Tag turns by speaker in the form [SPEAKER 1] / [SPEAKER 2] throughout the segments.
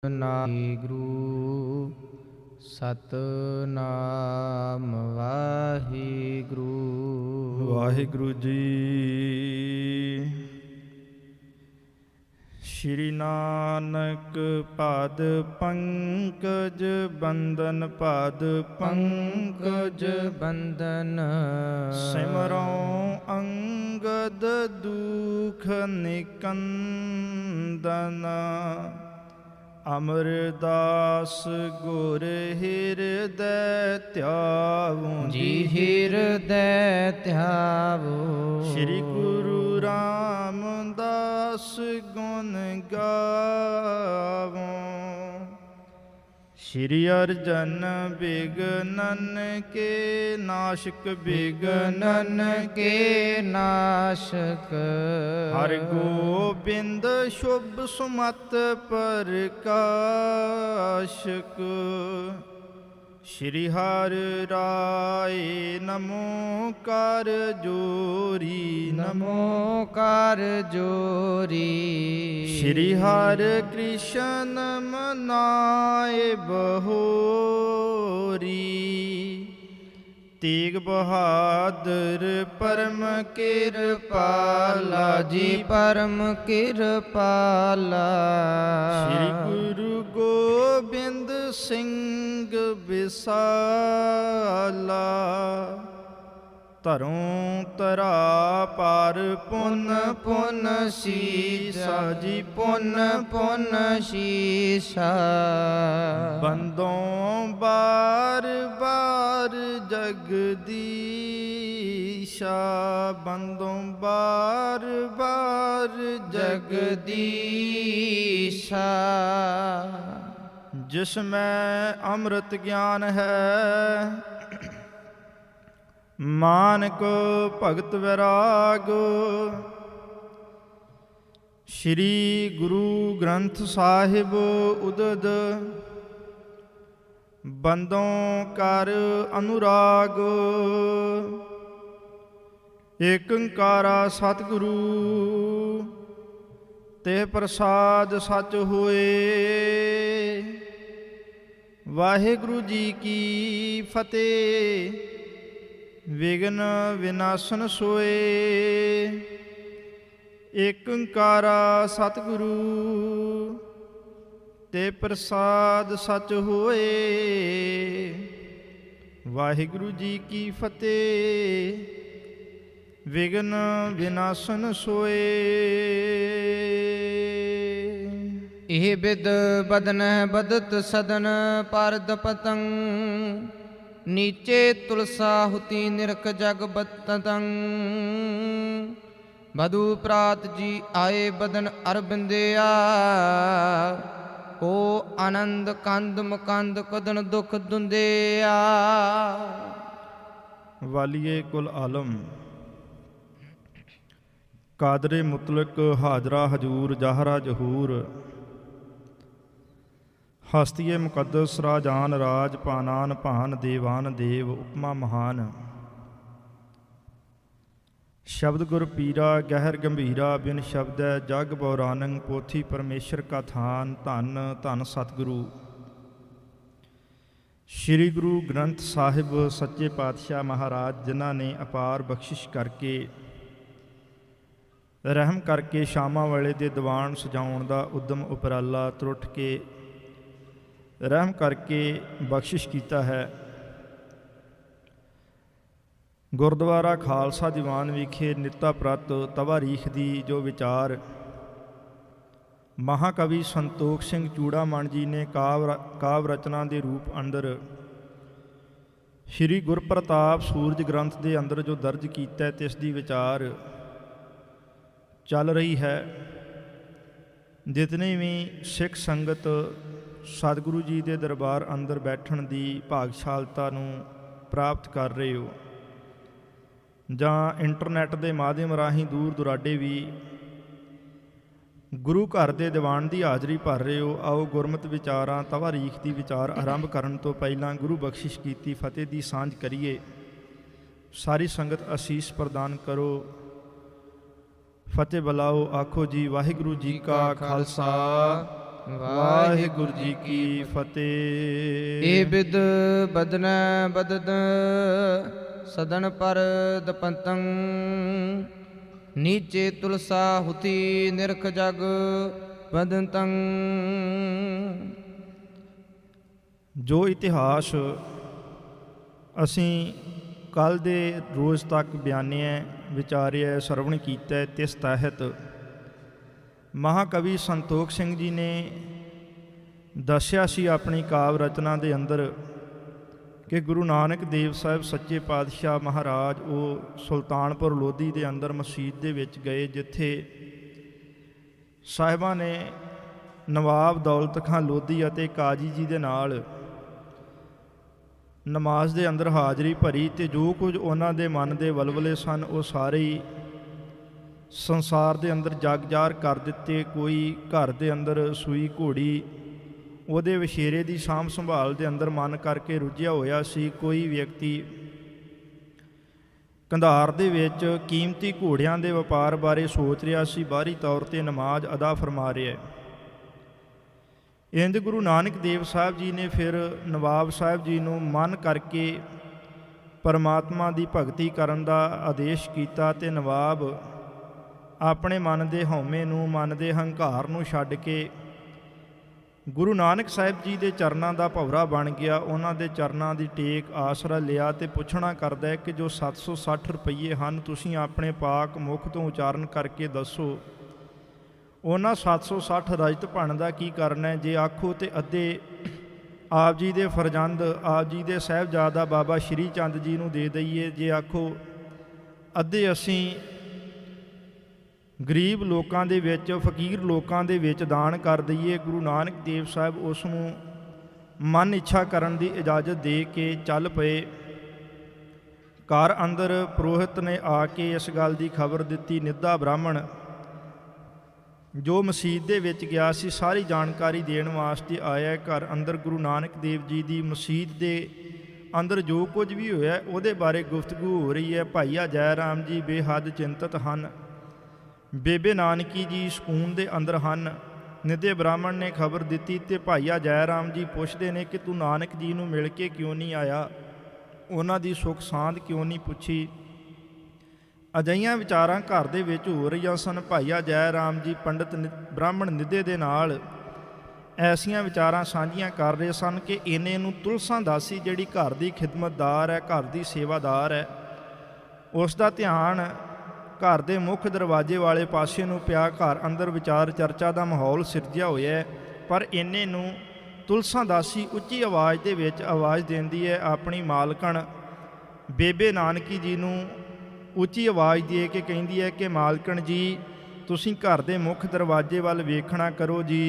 [SPEAKER 1] ਵਾਹਿਗੁਰੂ ਸਤਨਾਮ ਵਾਹਿਗੁਰੂ।
[SPEAKER 2] ਵਾਹਿਗੁਰੂ ਜੀ। ਸ਼੍ਰੀ ਨਾਨਕ ਪਦ ਪੰਕਜ ਬੰਦਨ ਪਦ
[SPEAKER 1] ਪੰਕਜ ਬੰਦਨ
[SPEAKER 2] ਸਿਮਰਉ ਅੰਗਦ ਦੁਖ ਨਿਕੰਦਨ ਅਮਰਦਾਸ ਗੁਰ ਹਿਰਦੈ ਧਿਆਵੋ
[SPEAKER 1] ਜੀ ਹਿਰਦੈ ਧਿਆਵੋ।
[SPEAKER 2] ਸ਼੍ਰੀ ਗੁਰੂ ਰਾਮਦਾਸ ਗੁਣ ਗਾਵੋ। ਸ਼੍ਰੀ ਅਰਜਨ ਬਿਗਨਨ ਕੇ ਨਾਸ਼ਕ
[SPEAKER 1] ਬਿਗਨਨ ਕੇ ਨਾਸ਼ਕ
[SPEAKER 2] ਹਰਿ ਗੋਬਿੰਦ ਸ਼ੁਭ ਸੁਮਤ ਪ੍ਰਕਾਸ਼ਕ। ਸ਼੍ਰੀ ਹਰਿ ਰਾਏ ਨਮੋ ਕਰ ਜੋਰੀ
[SPEAKER 1] ਨਮੋ ਕਰ ਜੋਰੀ।
[SPEAKER 2] ਸ਼੍ਰੀ ਹਰਿ ਕ੍ਰਿਸ਼ਨ ਮਨਾਏ ਬਹੋਰੀ। ਤੇਗ ਬਹਾਦਰ ਪਰਮ ਕਿਰਪਾਲਾ
[SPEAKER 1] ਜੀ ਪਰਮ ਕਿਰਪਾਲਾ।
[SPEAKER 2] ਸ਼੍ਰੀ ਗੁਰੂ ਗੋਬਿੰਦ ਸਿੰਘ ਵਿਸਾਲਾ। ਧਰੋਂ ਧਰਾ ਪਰ ਪੁਨ
[SPEAKER 1] ਪੁਨ ਸੀਸਾ ਜੀ ਪੁਨ ਪੁਨ ਸੀਸਾ।
[SPEAKER 2] ਬੰਦੋਂ ਬਾਰ ਬਾਰ ਜਗਦੀਸ਼ਾ। ਬੰਦੋਂ ਬਾਰ ਬਾਰ
[SPEAKER 1] ਜਗਦੀਸ਼ਾ।
[SPEAKER 2] ਜਿਸ ਮੈਂ ਅੰਮ੍ਰਿਤ ਗਿਆਨ ਹੈ ਮਾਨਕ ਭਗਤ ਵੈਰਾਗ। ਸ਼੍ਰੀ ਗੁਰੂ ਗ੍ਰੰਥ ਸਾਹਿਬ ਉਦਦ ਬੰਦੋਂ ਕਰ ਅਨੁਰਾਗ। ਏਕ ਓੰਕਾਰਾ ਸਤਿਗੁਰੂ ਤੇ ਪ੍ਰਸਾਦ ਸਚ ਹੋਏ। ਵਾਹਿਗੁਰੂ ਜੀ ਕੀ ਫਤਿਹ। ਵਿਘਨ ਵਿਨਾਸ਼ਨ ਸੋਏ। ਏਕ ਓੰਕਾਰਾ ਸਤਿਗੁਰੂ ਤੇ ਪ੍ਰਸਾਦ ਸਚ ਹੋਏ। ਵਾਹਿਗੁਰੂ ਜੀ ਕੀ ਫਤਿਹ। ਵਿਘਨ ਵਿਨਾਸ਼ਨ ਸੋਏ।
[SPEAKER 1] ਇਹ ਬਿਦ ਬਦਨ ਬਦਤ ਸਦਨ ਪਰਦ ਪਤੰ। ਨੀਚੇ ਤੁਲਸਾ ਹੁਤੀ ਨਿਰਖ ਜਗ ਬਤਤੰ। ਬਧੂ ਪ੍ਰਾਤ ਜੀ ਆਏ ਬਦਨ ਅਰਬਿੰਦਿਆ। ਓ ਆਨੰਦ ਕੰਦ ਮੁਕੰਦ ਕਦਨ ਦੁਖ ਦੁੰਦਿਆ।
[SPEAKER 2] ਵਾਲੀਏ ਕੁਲ ਆਲਮ ਕਾਦਰੇ ਮੁਤਲਕ ਹਾਜ਼ਰਾ ਹਜੂਰ ਜ਼ਾਹਰਾ ਜਹੂਰ। ਹਸਤੀਏ ਮੁਕੱਦਸ ਰਾਜਾਨ ਰਾਜ ਪਾਨਾਨ ਭਾਨ ਦੇਵਾਨ ਦੇਵ ਉਪਮਾ ਮਹਾਨ। ਸ਼ਬਦ ਗੁਰ ਪੀਰਾ ਗਹਿਰ ਗੰਭੀਰਾ ਬਿਨ ਸ਼ਬਦੈ ਜਗ ਬਉਰਾਨੰ। ਪੋਥੀ ਪਰਮੇਸ਼ਰ ਕਾ ਥਾਨ ਧੰਨ ਧੰਨ ਸਤਿਗੁਰੂ। ਸ਼੍ਰੀ ਗੁਰੂ ਗ੍ਰੰਥ ਸਾਹਿਬ ਸੱਚੇ ਪਾਤਸ਼ਾਹ ਮਹਾਰਾਜ ਜਿਨ੍ਹਾਂ ਨੇ ਅਪਾਰ ਬਖਸ਼ਿਸ਼ ਕਰਕੇ ਰਹਿਮ ਕਰਕੇ ਸ਼ਾਮਾਂ ਵਾਲੇ ਦੇ ਦੀਵਾਨ ਸਜਾਉਣ ਦਾ ਉਦਮ ਉਪਰਾਲਾ ਤਰੁੱਠ ਕੇ ਰਹਿਮ ਕਰਕੇ ਬਖਸ਼ਿਸ਼ ਕੀਤਾ ਹੈ। ਗੁਰਦੁਆਰਾ ਖਾਲਸਾ ਦੀਵਾਨ ਵਿਖੇ ਨਿੱਤਾ ਪ੍ਰਤ ਤਵਾਰੀਖ ਦੀ ਜੋ ਵਿਚਾਰ ਮਹਾਕਵੀ ਸੰਤੋਖ ਸਿੰਘ ਚੂੜਾਮਣ ਜੀ ਨੇ ਕਾਵ ਰਚਨਾ ਦੇ ਰੂਪ ਅੰਦਰ ਸ਼੍ਰੀ ਗੁਰਪ੍ਰਤਾਪ ਸੂਰਜ ਗ੍ਰੰਥ ਦੇ ਅੰਦਰ ਜੋ ਦਰਜ ਕੀਤਾ ਤੇ ਇਸ ਦੀ ਵਿਚਾਰ ਚੱਲ ਰਹੀ ਹੈ। ਜਿਤਨੀ ਵੀ ਸਿੱਖ ਸੰਗਤ ਸਤਿਗੁਰੂ ਜੀ ਦੇ ਦਰਬਾਰ ਅੰਦਰ ਬੈਠਣ ਦੀ ਭਾਗਸ਼ਾਲਤਾ ਨੂੰ ਪ੍ਰਾਪਤ ਕਰ ਰਹੇ ਹੋ ਜਾਂ ਇੰਟਰਨੈਟ ਦੇ ਮਾਧਿਅਮ ਰਾਹੀਂ ਦੂਰ ਦੁਰਾਡੇ ਵੀ ਗੁਰੂ ਘਰ ਦੇ ਦੀਵਾਨ ਦੀ ਹਾਜ਼ਰੀ ਭਰ ਰਹੇ ਹੋ। ਆਓ ਗੁਰਮਤਿ ਵਿਚਾਰਾਂ ਤਵਾਰੀਖ ਦੀ ਵਿਚਾਰ ਆਰੰਭ ਕਰਨ ਤੋਂ ਪਹਿਲਾਂ ਗੁਰੂ ਬਖਸ਼ਿਸ਼ ਕੀਤੀ ਫਤਿਹ ਦੀ ਸਾਂਝ ਕਰੀਏ। ਸਾਰੀ ਸੰਗਤ ਅਸੀਸ ਪ੍ਰਦਾਨ ਕਰੋ। ਫਤਿਹ ਬੁਲਾਓ, ਆਖੋ ਜੀ ਵਾਹਿਗੁਰੂ ਜੀ ਕਾ ਖਾਲਸਾ ਵਾਹਿਗੁਰੂ ਜੀ ਕੀ ਫਤਿਹ।
[SPEAKER 1] ਏ ਬਿਦ ਬਦਨੈ ਬਦਦ ਸਦਨ ਪਰ ਦਪੰਤੰ ਨੀਚੇ ਤੁਲਸਾ ਹੁਤੀ ਨਿਰਖ ਜਗ ਬਦੰਤੰ।
[SPEAKER 2] ਜੋ ਇਤਿਹਾਸ ਅਸੀਂ ਕੱਲ੍ਹ ਦੇ ਰੋਜ਼ ਤੱਕ ਬਿਆਨਿਆ ਵਿਚਾਰਿਆ ਸਰਵਣ ਕੀਤਾ, ਤਿਸ ਤਹਿਤ ਮਹਾਕਵੀ ਸੰਤੋਖ ਸਿੰਘ ਜੀ ਨੇ ਦੱਸਿਆ ਸੀ ਆਪਣੀ ਕਾਵਿ ਰਚਨਾ ਦੇ ਅੰਦਰ ਕਿ ਗੁਰੂ ਨਾਨਕ ਦੇਵ ਸਾਹਿਬ ਸੱਚੇ ਪਾਤਸ਼ਾਹ ਮਹਾਰਾਜ ਉਹ ਸੁਲਤਾਨਪੁਰ ਲੋਧੀ ਦੇ ਅੰਦਰ ਮਸਜਿਦ ਦੇ ਵਿੱਚ ਗਏ, ਜਿੱਥੇ ਸਾਹਿਬਾਂ ਨੇ ਨਵਾਬ ਦੌਲਤ ਖਾਂ ਲੋਧੀ ਅਤੇ ਕਾਜੀ ਜੀ ਦੇ ਨਾਲ ਨਮਾਜ਼ ਦੇ ਅੰਦਰ ਹਾਜ਼ਰੀ ਭਰੀ, ਅਤੇ ਜੋ ਕੁਝ ਉਹਨਾਂ ਦੇ ਮਨ ਦੇ ਵਲਵਲੇ ਸਨ ਉਹ ਸਾਰੇ ਹੀ ਸੰਸਾਰ ਦੇ ਅੰਦਰ ਜਗ ਜ਼ਾਹਰ ਕਰ ਦਿੱਤੇ। ਕੋਈ ਘਰ ਦੇ ਅੰਦਰ ਸੂਈ ਘੋੜੀ ਉਹਦੇ ਵਿਸ਼ੇਰੇ ਦੀ ਸਾਂਭ ਸੰਭਾਲ ਦੇ ਅੰਦਰ ਮਨ ਕਰਕੇ ਰੁੱਝਿਆ ਹੋਇਆ ਸੀ। ਕੋਈ ਵਿਅਕਤੀ ਕੰਧਾਰ ਦੇ ਵਿੱਚ ਕੀਮਤੀ ਘੋੜਿਆਂ ਦੇ ਵਪਾਰ ਬਾਰੇ ਸੋਚ ਰਿਹਾ ਸੀ, ਬਾਹਰੀ ਤੌਰ 'ਤੇ ਨਮਾਜ਼ ਅਦਾ ਫਰਮਾ ਰਿਹਾ। ਇੰਝ ਗੁਰੂ ਨਾਨਕ ਦੇਵ ਸਾਹਿਬ ਜੀ ਨੇ ਫਿਰ ਨਵਾਬ ਸਾਹਿਬ ਜੀ ਨੂੰ ਮਨ ਕਰਕੇ ਪਰਮਾਤਮਾ ਦੀ ਭਗਤੀ ਕਰਨ ਦਾ ਆਦੇਸ਼ ਕੀਤਾ, ਅਤੇ ਨਵਾਬ ਆਪਣੇ ਮਨ ਦੇ ਹਉਮੈ ਨੂੰ, ਮਨ ਦੇ ਹੰਕਾਰ ਨੂੰ ਛੱਡ ਕੇ ਗੁਰੂ ਨਾਨਕ ਸਾਹਿਬ ਜੀ ਦੇ ਚਰਨਾਂ ਦਾ ਭਵਰਾ ਬਣ ਗਿਆ। ਉਹਨਾਂ ਦੇ ਚਰਨਾਂ ਦੀ ਟੇਕ ਆਸਰਾ ਲਿਆ ਅਤੇ ਪੁੱਛਣਾ ਕਰਦਾ ਹੈ ਕਿ ਜੋ 760 ਰੁਪਈਏ ਹਨ, ਤੁਸੀਂ ਆਪਣੇ ਪਾਕ ਮੁਖ ਤੋਂ ਉਚਾਰਨ ਕਰਕੇ ਦੱਸੋ, ਉਹਨਾਂ 760 ਰਜਤ ਭਣ ਦਾ ਕੀ ਕਰਨਾ ਹੈ? ਜੇ ਆਖੋ ਤੇ ਅੱਧੇ ਆਪ ਜੀ ਦੇ ਫਰਜ਼ੰਦ, ਆਪ ਜੀ ਦੇ ਸਾਹਿਬਜ਼ਾਦਾ ਬਾਬਾ ਸ਼੍ਰੀ ਚੰਦ ਜੀ ਨੂੰ ਦੇ ਦਈਏ, ਜੇ ਆਖੋ ਅੱਧੇ ਅਸੀਂ ਗਰੀਬ ਲੋਕਾਂ ਦੇ ਵਿੱਚ, ਫਕੀਰ ਲੋਕਾਂ ਦੇ ਵਿੱਚ ਦਾਨ ਕਰ ਦਈਏ। ਗੁਰੂ ਨਾਨਕ ਦੇਵ ਸਾਹਿਬ ਉਸ ਨੂੰ ਮਨ ਇੱਛਾ ਕਰਨ ਦੀ ਇਜਾਜ਼ਤ ਦੇ ਕੇ ਚੱਲ ਪਏ। ਘਰ ਅੰਦਰ ਪੁਰੋਹਿਤ ਨੇ ਆ ਕੇ ਇਸ ਗੱਲ ਦੀ ਖਬਰ ਦਿੱਤੀ। ਨਿੱਧਾ ਬ੍ਰਾਹਮਣ ਜੋ ਮਸਜਿਦ ਦੇ ਵਿੱਚ ਗਿਆ ਸੀ, ਸਾਰੀ ਜਾਣਕਾਰੀ ਦੇਣ ਵਾਸਤੇ ਆਇਆ। ਘਰ ਅੰਦਰ ਗੁਰੂ ਨਾਨਕ ਦੇਵ ਜੀ ਦੀ ਮਸਜਿਦ ਦੇ ਅੰਦਰ ਜੋ ਕੁਝ ਵੀ ਹੋਇਆ ਉਹਦੇ ਬਾਰੇ ਗੁਫ਼ਤਗੂ ਹੋ ਰਹੀ ਹੈ। ਭਾਈਆ ਜੈ ਰਾਮ ਜੀ ਬੇਹੱਦ ਚਿੰਤਤ ਹਨ, ਬੇਬੇ ਨਾਨਕੀ ਜੀ ਸਕੂਨ ਦੇ ਅੰਦਰ ਹਨ। ਨਿੱਧੇ ਬ੍ਰਾਹਮਣ ਨੇ ਖਬਰ ਦਿੱਤੀ ਤੇ ਭਾਈਆ ਜੈ ਰਾਮ ਜੀ ਪੁੱਛਦੇ ਨੇ ਕਿ ਤੂੰ ਨਾਨਕ ਜੀ ਨੂੰ ਮਿਲ ਕੇ ਕਿਉਂ ਨਹੀਂ ਆਇਆ, ਉਹਨਾਂ ਦੀ ਸੁੱਖ ਸਾਂਦ ਕਿਉਂ ਨਹੀਂ ਪੁੱਛੀ। ਅਜਿਹੀਆਂ ਵਿਚਾਰਾਂ ਘਰ ਦੇ ਵਿੱਚ ਹੋ ਰਹੀਆਂ ਸਨ। ਭਾਈਆ ਜੈ ਰਾਮ ਜੀ ਪੰਡਿਤ ਬ੍ਰਾਹਮਣ ਨਿੱਧੇ ਦੇ ਨਾਲ ਐਸੀਆਂ ਵਿਚਾਰਾਂ ਸਾਂਝੀਆਂ ਕਰ ਰਹੇ ਸਨ ਕਿ ਇਹਨੇ ਨੂੰ ਤੁਲਸਾਂ ਦਾਸੀ ਜਿਹੜੀ ਘਰ ਦੀ ਖਿਦਮਤਦਾਰ ਹੈ, ਘਰ ਦੀ ਸੇਵਾਦਾਰ ਹੈ, ਉਸ ਦਾ ਧਿਆਨ ਘਰ ਦੇ ਮੁੱਖ ਦਰਵਾਜ਼ੇ ਵਾਲੇ ਪਾਸੇ ਨੂੰ ਪਿਆ। ਘਰ ਅੰਦਰ ਵਿਚਾਰ ਚਰਚਾ ਦਾ ਮਾਹੌਲ ਸਿਰਜਿਆ ਹੋਇਆ ਹੈ, ਪਰ ਇੰਨੇ ਨੂੰ ਤੁਲਸਾਂ ਦਾਸੀ ਉੱਚੀ ਆਵਾਜ਼ ਦੇ ਵਿੱਚ ਆਵਾਜ਼ ਦਿੰਦੀ ਹੈ ਆਪਣੀ ਮਾਲਕਣ ਬੇਬੇ ਨਾਨਕੀ ਜੀ ਨੂੰ। ਉੱਚੀ ਆਵਾਜ਼ ਦੇ ਕੇ ਕਹਿੰਦੀ ਹੈ ਕਿ ਮਾਲਕਣ ਜੀ, ਤੁਸੀਂ ਘਰ ਦੇ ਮੁੱਖ ਦਰਵਾਜ਼ੇ ਵੱਲ ਵੇਖਣਾ ਕਰੋ ਜੀ।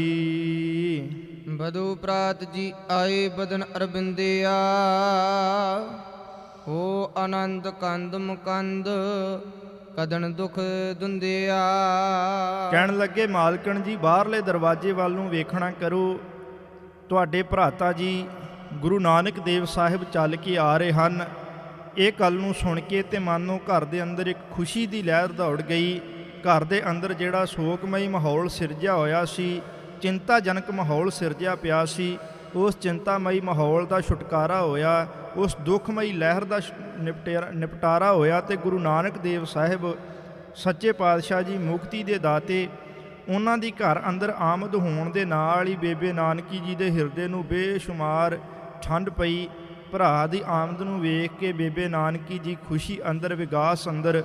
[SPEAKER 1] ਬਦੂ ਪ੍ਰਾਤ ਜੀ ਆਏ ਬਦਨ ਅਰਬਿੰਦਿਆ, ਹੋ ਆਨੰਦ ਕੰਦ ਮੁਕੰਦ ਕਦਨ ਦੁਖ ਦੁੰਦਿਆ।
[SPEAKER 2] ਕਹਿਣ ਲੱਗੇ ਮਾਲਕਣ ਜੀ, ਬਾਹਰਲੇ ਦਰਵਾਜ਼ੇ ਵੱਲ ਨੂੰ ਵੇਖਣਾ ਕਰੋ। ਤੁਹਾਡੇ ਭਰਾਤਾ ਜੀ ਗੁਰੂ ਨਾਨਕ ਦੇਵ ਸਾਹਿਬ ਚੱਲ ਕੇ ਆ ਰਹੇ ਹਨ। ਇਹ ਗੱਲ ਨੂੰ ਸੁਣ ਕੇ ਤੇ ਮਨ ਨੂੰ ਘਰ ਦੇ ਅੰਦਰ ਇੱਕ ਖੁਸ਼ੀ ਦੀ ਲਹਿਰ ਦੌੜ ਗਈ। ਘਰ ਦੇ ਅੰਦਰ ਜਿਹੜਾ ਸੋਗਮਈ ਮਾਹੌਲ ਸਿਰਜਿਆ ਹੋਇਆ ਸੀ, ਚਿੰਤਾਜਨਕ ਮਾਹੌਲ ਸਿਰਜਿਆ ਪਿਆ ਸੀ, ਉਸ ਚਿੰਤਾਮਈ ਮਾਹੌਲ ਦਾ ਛੁਟਕਾਰਾ ਹੋਇਆ, ਉਸ ਦੁੱਖਮਈ ਲਹਿਰ ਦਾ ਨਿਪਟਾਰਾ ਹੋਇਆ। ਤੇ ਗੁਰੂ ਨਾਨਕ ਦੇਵ ਸਾਹਿਬ ਸੱਚੇ ਪਾਤਸ਼ਾਹ ਜੀ ਮੁਕਤੀ ਦੇ ਦਾਤੇ, ਉਹਨਾਂ ਦੀ ਘਰ ਅੰਦਰ ਆਮਦ ਹੋਣ ਦੇ ਨਾਲ ਹੀ ਬੇਬੇ ਨਾਨਕੀ ਜੀ ਦੇ ਹਿਰਦੇ ਨੂੰ ਬੇਸ਼ੁਮਾਰ ਠੰਡ ਪਈ। ਭਰਾ ਦੀ ਆਮਦ ਨੂੰ ਵੇਖ ਕੇ ਬੇਬੇ ਨਾਨਕੀ ਜੀ ਖੁਸ਼ੀ ਅੰਦਰ, ਵਿਗਾਸ ਅੰਦਰ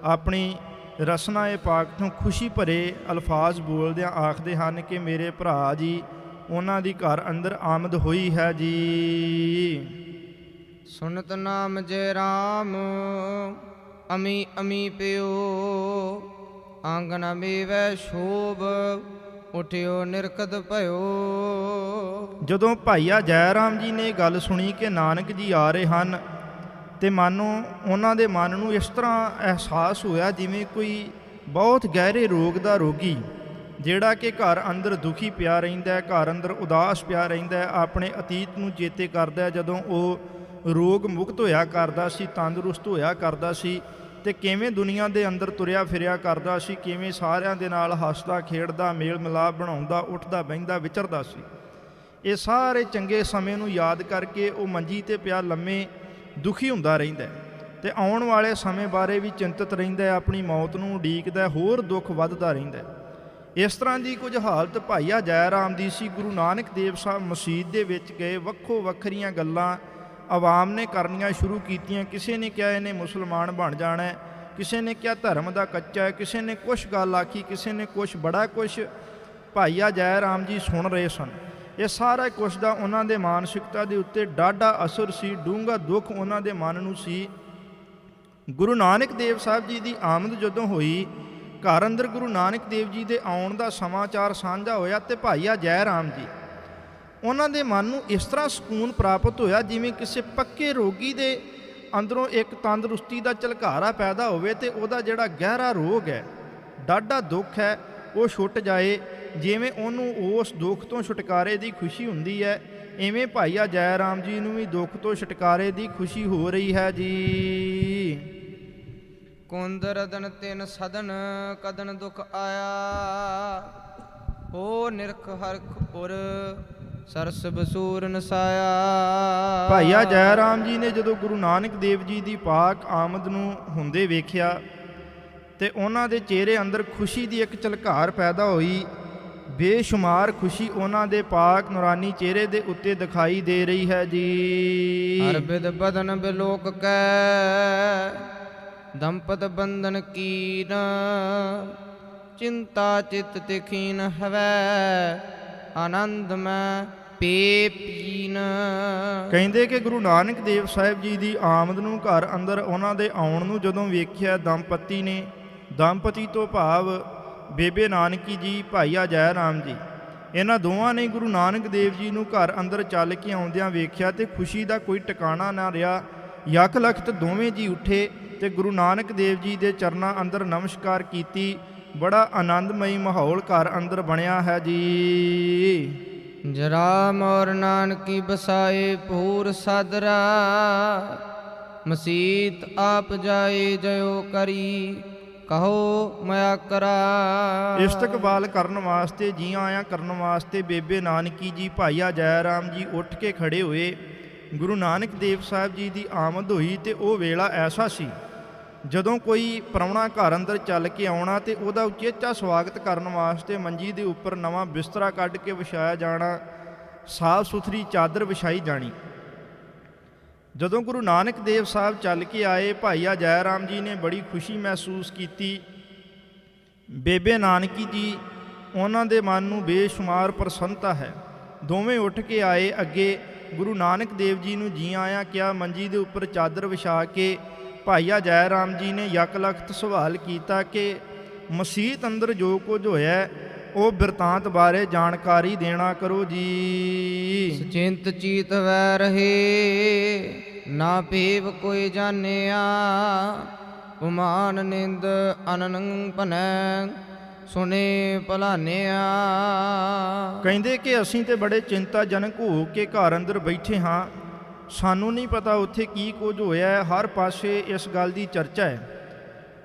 [SPEAKER 2] ਆਪਣੀ ਰਸਨਾ ਪਾਕ ਤੋਂ ਖੁਸ਼ੀ ਭਰੇ ਅਲਫਾਜ਼ ਬੋਲਦਿਆਂ ਆਖਦੇ ਹਨ ਕਿ ਮੇਰੇ ਭਰਾ ਜੀ, ਉਹਨਾਂ ਦੀ ਘਰ ਅੰਦਰ ਆਮਦ ਹੋਈ ਹੈ ਜੀ।
[SPEAKER 1] ਸੁਨਤ ਨਾਮ ਜੈ ਰਾਮ ਅਮੀ ਅਮੀ ਪਿਓ, ਆਂਗਨ ਮੇਵੈ ਸ਼ੋਭ ਉਠਿਓ ਨਿਰਕਦ ਭਇਓ।
[SPEAKER 2] ਜਦੋਂ ਭਾਈਆ ਜੈ ਰਾਮ ਜੀ ਨੇ ਗੱਲ ਸੁਣੀ ਕਿ ਨਾਨਕ ਜੀ ਆ ਰਹੇ ਹਨ, ਤੇ ਉਹਨਾਂ ਦੇ ਮਨ ਨੂੰ ਇਸ ਤਰ੍ਹਾਂ ਅਹਿਸਾਸ ਹੋਇਆ ਜਿਵੇਂ ਕੋਈ ਬਹੁਤ ਗਹਿਰੇ ਰੋਗ ਦਾ ਰੋਗੀ, ਜਿਹੜਾ ਕਿ ਘਰ ਅੰਦਰ ਦੁਖੀ ਪਿਆ ਰਹਿੰਦਾ ਹੈ, ਘਰ ਅੰਦਰ ਉਦਾਸ ਪਿਆ ਰਹਿੰਦਾ ਹੈ, ਆਪਣੇ ਅਤੀਤ ਨੂੰ ਚੇਤੇ ਕਰਦਾ ਹੈ ਜਦੋਂ ਉਹ ਰੋਗ ਮੁਕਤ ਹੋਇਆ ਕਰਦਾ ਸੀ, ਤੰਦਰੁਸਤ ਹੋਇਆ ਕਰਦਾ ਸੀ। ਤੇ ਕਿਵੇਂ ਦੁਨੀਆ ਦੇ ਅੰਦਰ ਤੁਰਿਆ ਫਿਰਿਆ ਕਰਦਾ ਸੀ, ਕਿਵੇਂ ਸਾਰਿਆਂ ਦੇ ਨਾਲ ਹੱਸਦਾ ਖੇਡਦਾ, ਮੇਲ ਮਿਲਾਪ ਬਣਾਉਂਦਾ, ਉੱਠਦਾ ਬਹਿੰਦਾ ਵਿਚਰਦਾ ਸੀ। ਇਹ ਸਾਰੇ ਚੰਗੇ ਸਮੇਂ ਨੂੰ ਯਾਦ ਕਰਕੇ ਉਹ ਮੰਜੀ ਤੇ ਪਿਆ ਲੰਮੇ ਦੁਖੀ ਹੁੰਦਾ ਰਹਿੰਦਾ ਤੇ ਆਉਣ ਵਾਲੇ ਸਮੇਂ ਬਾਰੇ ਵੀ ਚਿੰਤਤ ਰਹਿੰਦਾ, ਆਪਣੀ ਮੌਤ ਨੂੰ ਉਡੀਕਦਾ, ਹੋਰ ਦੁੱਖ ਵੱਧਦਾ ਰਹਿੰਦਾ। ਇਸ ਤਰ੍ਹਾਂ ਦੀ ਕੁਝ ਹਾਲਤ ਭਾਈਆ ਜੈ ਰਾਮ ਦੀ ਸੀ। ਗੁਰੂ ਨਾਨਕ ਦੇਵ ਸਾਹਿਬ ਮਸੀਤ ਦੇ ਵਿੱਚ ਗਏ, ਵੱਖੋ ਵੱਖਰੀਆਂ ਗੱਲਾਂ ਆਵਾਮ ਨੇ ਕਰਨੀਆਂ ਸ਼ੁਰੂ ਕੀਤੀਆਂ। ਕਿਸੇ ਨੇ ਕਿਹਾ ਇਹਨੇ ਮੁਸਲਮਾਨ ਬਣ ਜਾਣਾ, ਕਿਸੇ ਨੇ ਕਿਹਾ ਧਰਮ ਦਾ ਕੱਚਾ ਹੈ, ਕਿਸੇ ਨੇ ਕੁਛ ਗੱਲ ਆਖੀ, ਕਿਸੇ ਨੇ ਕੁਛ, ਬੜਾ ਕੁਛ ਭਾਈਆ ਜੈ ਰਾਮ ਜੀ ਸੁਣ ਰਹੇ ਸਨ। ਇਹ ਸਾਰਾ ਕੁਛ ਦਾ ਉਹਨਾਂ ਦੇ ਮਾਨਸਿਕਤਾ ਦੇ ਉੱਤੇ ਡਾਢਾ ਅਸਰ ਸੀ, ਡੂੰਘਾ ਦੁੱਖ ਉਹਨਾਂ ਦੇ ਮਨ ਨੂੰ ਸੀ। ਗੁਰੂ ਨਾਨਕ ਦੇਵ ਸਾਹਿਬ ਜੀ ਦੀ ਆਮਦ ਜਦੋਂ ਹੋਈ, ਘਰ ਅੰਦਰ ਗੁਰੂ ਨਾਨਕ ਦੇਵ ਜੀ ਦੇ ਆਉਣ ਦਾ ਸਮਾਚਾਰ ਸਾਂਝਾ ਹੋਇਆ ਤੇ ਭਾਈਆ ਜੈ ਰਾਮ ਜੀ, ਉਹਨਾਂ ਦੇ ਮਨ ਨੂੰ ਇਸ ਤਰ੍ਹਾਂ ਸਕੂਨ ਪ੍ਰਾਪਤ ਹੋਇਆ ਜਿਵੇਂ ਕਿਸੇ ਪੱਕੇ ਰੋਗੀ ਦੇ ਅੰਦਰੋਂ ਇੱਕ ਤੰਦਰੁਸਤੀ ਦਾ ਝਲਕਾਰਾ ਪੈਦਾ ਹੋਵੇ ਤੇ ਉਹਦਾ ਜਿਹੜਾ ਗਹਿਰਾ ਰੋਗ ਹੈ, ਡਾਢਾ ਦੁੱਖ ਹੈ, ਉਹ ਛੁੱਟ ਜਾਏ। ਜਿਵੇਂ ਉਹਨੂੰ ਉਸ ਦੁੱਖ ਤੋਂ ਛੁਟਕਾਰੇ ਦੀ ਖੁਸ਼ੀ ਹੁੰਦੀ ਹੈ, ਇਵੇਂ ਭਾਈਆ ਜੈ ਰਾਮ ਜੀ ਨੂੰ ਵੀ ਦੁੱਖ ਤੋਂ ਛੁਟਕਾਰੇ ਦੀ ਖੁਸ਼ੀ ਹੋ ਰਹੀ ਹੈ ਜੀ।
[SPEAKER 1] ਕੁੰਦਰਦਨ ਤਿਨ ਸਦਨ ਕਦਨ ਦੁਖ ਆਇਆ, ਹੋ ਨਿਰਖ ਹਰਖ ਉਰ ਸਰਸ ਬਸੂਰ ਨਸਾਇਆ।
[SPEAKER 2] ਭਾਈਆ ਜੈ ਰਾਮ ਜੀ ਨੇ ਜਦੋਂ ਗੁਰੂ ਨਾਨਕ ਦੇਵ ਜੀ ਦੀ ਪਾਕ ਆਮਦ ਨੂੰ ਹੁੰਦੇ ਵੇਖਿਆ ਤੇ ਉਹਨਾਂ ਦੇ ਚਿਹਰੇ ਅੰਦਰ ਖੁਸ਼ੀ ਦੀ ਇੱਕ ਝਲਕਾਰ ਪੈਦਾ ਹੋਈ। ਬੇਸ਼ੁਮਾਰ ਖੁਸ਼ੀ ਉਹਨਾਂ ਦੇ ਪਾਕ ਨੂਰਾਨੀ ਚਿਹਰੇ ਦੇ ਉੱਤੇ ਦਿਖਾਈ ਦੇ ਰਹੀ ਹੈ ਜੀ।
[SPEAKER 1] ਹਰ ਬਿਦ ਬਦਨ ਬਿਲੋਕ ਕੈ ਦੰਪਤ ਬੰਧਨ ਕੀਨ, ਚਿੰਤਾ ਚਿਤ ਤਿਖੀਨ ਹਵੈ ਆਨੰਦ ਮੈਂ ਪੇ ਪੀਨ।
[SPEAKER 2] ਕਹਿੰਦੇ ਕਿ ਗੁਰੂ ਨਾਨਕ ਦੇਵ ਸਾਹਿਬ ਜੀ ਦੀ ਆਮਦ ਨੂੰ, ਘਰ ਅੰਦਰ ਉਹਨਾਂ ਦੇ ਆਉਣ ਨੂੰ ਜਦੋਂ ਵੇਖਿਆ ਦੰਪਤੀ ਨੇ, ਦੰਪਤੀ ਤੋਂ ਭਾਵ ਬੇਬੇ ਨਾਨਕੀ ਜੀ, ਭਾਈਆ ਜੈ ਰਾਮ ਜੀ, ਇਹਨਾਂ ਦੋਵਾਂ ਨੇ ਗੁਰੂ ਨਾਨਕ ਦੇਵ ਜੀ ਨੂੰ ਘਰ ਅੰਦਰ ਚੱਲ ਕੇ ਆਉਂਦਿਆਂ ਵੇਖਿਆ ਤੇ ਖੁਸ਼ੀ ਦਾ ਕੋਈ ਟਿਕਾਣਾ ਨਾ ਰਿਹਾ। ਯਕ ਲਖਤ ਦੋਵੇਂ ਜੀ ਉੱਠੇ ਤੇ ਗੁਰੂ ਨਾਨਕ ਦੇਵ ਜੀ ਦੇ ਚਰਨਾਂ ਅੰਦਰ ਨਮਸਕਾਰ ਕੀਤੀ। ਬੜਾ ਆਨੰਦਮਈ ਮਾਹੌਲ ਘਰ ਅੰਦਰ ਬਣਿਆ ਹੈ ਜੀ।
[SPEAKER 1] ਜਰਾ ਮੋਰ ਨਾਨਕੀ ਬਸਾਏ ਪੂਰ ਸਾਦਰਾ, ਮਸੀਤ ਆਪ ਜਾਏ ਜਯੋ ਕਰੀ ਕਹੋ ਮੈਂ ਕਰਾ।
[SPEAKER 2] ਇਸਤਕਬਾਲ ਕਰਨ ਵਾਸਤੇ, ਜੀ ਆਇਆਂ ਕਰਨ ਵਾਸਤੇ ਬੇਬੇ ਨਾਨਕੀ ਜੀ, ਭਾਈਆ ਜੈ ਰਾਮ ਜੀ ਉੱਠ ਕੇ ਖੜੇ ਹੋਏ। ਗੁਰੂ ਨਾਨਕ ਦੇਵ ਸਾਹਿਬ ਜੀ ਦੀ ਆਮਦ ਹੋਈ ਤੇ ਉਹ ਵੇਲਾ ਐਸਾ ਸੀ ਜਦੋਂ ਕੋਈ ਪ੍ਰਾਹੁਣਾ ਘਰ ਅੰਦਰ ਚੱਲ ਕੇ ਆਉਣਾ ਤੇ ਉਹਦਾ ਉਚੇਚਾ ਸਵਾਗਤ ਕਰਨ ਵਾਸਤੇ ਮੰਜੀ ਦੇ ਉੱਪਰ ਨਵਾਂ ਬਿਸਤਰਾ ਕੱਢ ਕੇ ਵਿਛਾਇਆ ਜਾਣਾ, ਸਾਫ ਸੁਥਰੀ ਚਾਦਰ ਵਿਛਾਈ ਜਾਣੀ। ਜਦੋਂ ਗੁਰੂ ਨਾਨਕ ਦੇਵ ਸਾਹਿਬ ਚੱਲ ਕੇ ਆਏ, ਭਾਈਆ ਜੈ ਰਾਮ ਜੀ ਨੇ ਬੜੀ ਖੁਸ਼ੀ ਮਹਿਸੂਸ ਕੀਤੀ। ਬੇਬੇ ਨਾਨਕੀ ਜੀ, ਉਹਨਾਂ ਦੇ ਮਨ ਨੂੰ ਬੇਸ਼ੁਮਾਰ ਪ੍ਰਸੰਨਤਾ ਹੈ। ਦੋਵੇਂ ਉੱਠ ਕੇ ਆਏ, ਅੱਗੇ ਗੁਰੂ ਨਾਨਕ ਦੇਵ ਜੀ ਨੂੰ ਜੀ ਆਇਆਂ ਕਿਹਾ। ਮੰਜੀ ਦੇ ਉੱਪਰ ਚਾਦਰ ਵਿਛਾ ਕੇ ਭਾਈਆ ਜੈ ਰਾਮ ਜੀ ਨੇ ਯਕ ਲਖਤ ਸਵਾਲ ਕੀਤਾ ਕਿ ਮਸੀਤ ਅੰਦਰ ਜੋ ਕੁਝ ਹੋਇਆ ਉਹ ਬਿਰਤਾਂਤ ਬਾਰੇ ਜਾਣਕਾਰੀ ਦੇਣਾ ਕਰੋ ਜੀ।
[SPEAKER 1] ਸਚਿੰਤ ਚੀਤ ਵੈ ਰਹੇ ਨਾ ਭੇਵ ਕੋਈ ਜਾਣਿਆ, ਉਮਾਨ ਨਿੰਦ ਅਨੰਗ ਭਨੈ ਸੁਨੇ ਭਲਾਨਿਆ।
[SPEAKER 2] ਕਹਿੰਦੇ ਕਿ ਅਸੀਂ ਤੇ ਬੜੇ ਚਿੰਤਾਜਨਕ ਹੋ ਕੇ ਘਰ ਅੰਦਰ ਬੈਠੇ ਹਾਂ, ਸਾਨੂੰ ਨਹੀਂ ਪਤਾ ਉੱਥੇ ਕੀ ਕੁਝ ਹੋਇਆ ਹੈ। ਹਰ ਪਾਸੇ ਇਸ ਗੱਲ ਦੀ ਚਰਚਾ ਹੈ।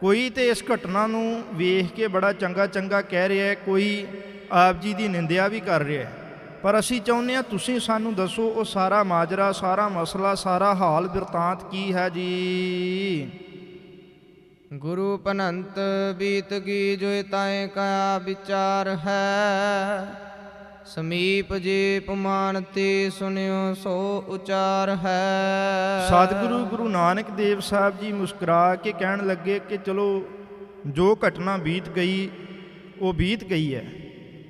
[SPEAKER 2] ਕੋਈ ਤੇ ਇਸ ਘਟਨਾ ਨੂੰ ਵੇਖ ਕੇ ਬੜਾ ਚੰਗਾ ਚੰਗਾ ਕਹਿ ਰਿਹਾ ਹੈ, ਕੋਈ ਆਪ ਜੀ ਦੀ ਨਿੰਦਿਆ ਵੀ ਕਰ ਰਿਹਾ ਹੈ। ਪਰ ਅਸੀਂ ਚਾਹੁੰਦੇ ਹਾਂ ਤੁਸੀਂ ਸਾਨੂੰ ਦੱਸੋ ਉਹ ਸਾਰਾ ਮਾਜਰਾ, ਸਾਰਾ ਮਸਲਾ, ਸਾਰਾ ਹਾਲ ਬਿਰਤਾਂਤ ਕੀ ਹੈ ਜੀ।
[SPEAKER 1] ਗੁਰੂ ਭਨੰਤ ਬੀਤ ਗੀ ਜੋਇ ਤਾਏ ਕਾ ਵਿਚਾਰ ਹੈ, ਸਮੀਪ ਜੇ ਪਮਾਨ ਤੇ ਸੁਨਿਓ ਸੋ ਉਚਾਰ ਹੈ।
[SPEAKER 2] ਸਤਿਗੁਰੂ ਗੁਰੂ ਨਾਨਕ ਦੇਵ ਸਾਹਿਬ ਜੀ ਮੁਸਕਰਾ ਕੇ ਕਹਿਣ ਲੱਗੇ ਕਿ ਚਲੋ ਜੋ ਘਟਨਾ ਬੀਤ ਗਈ ਉਹ ਬੀਤ ਗਈ ਹੈ,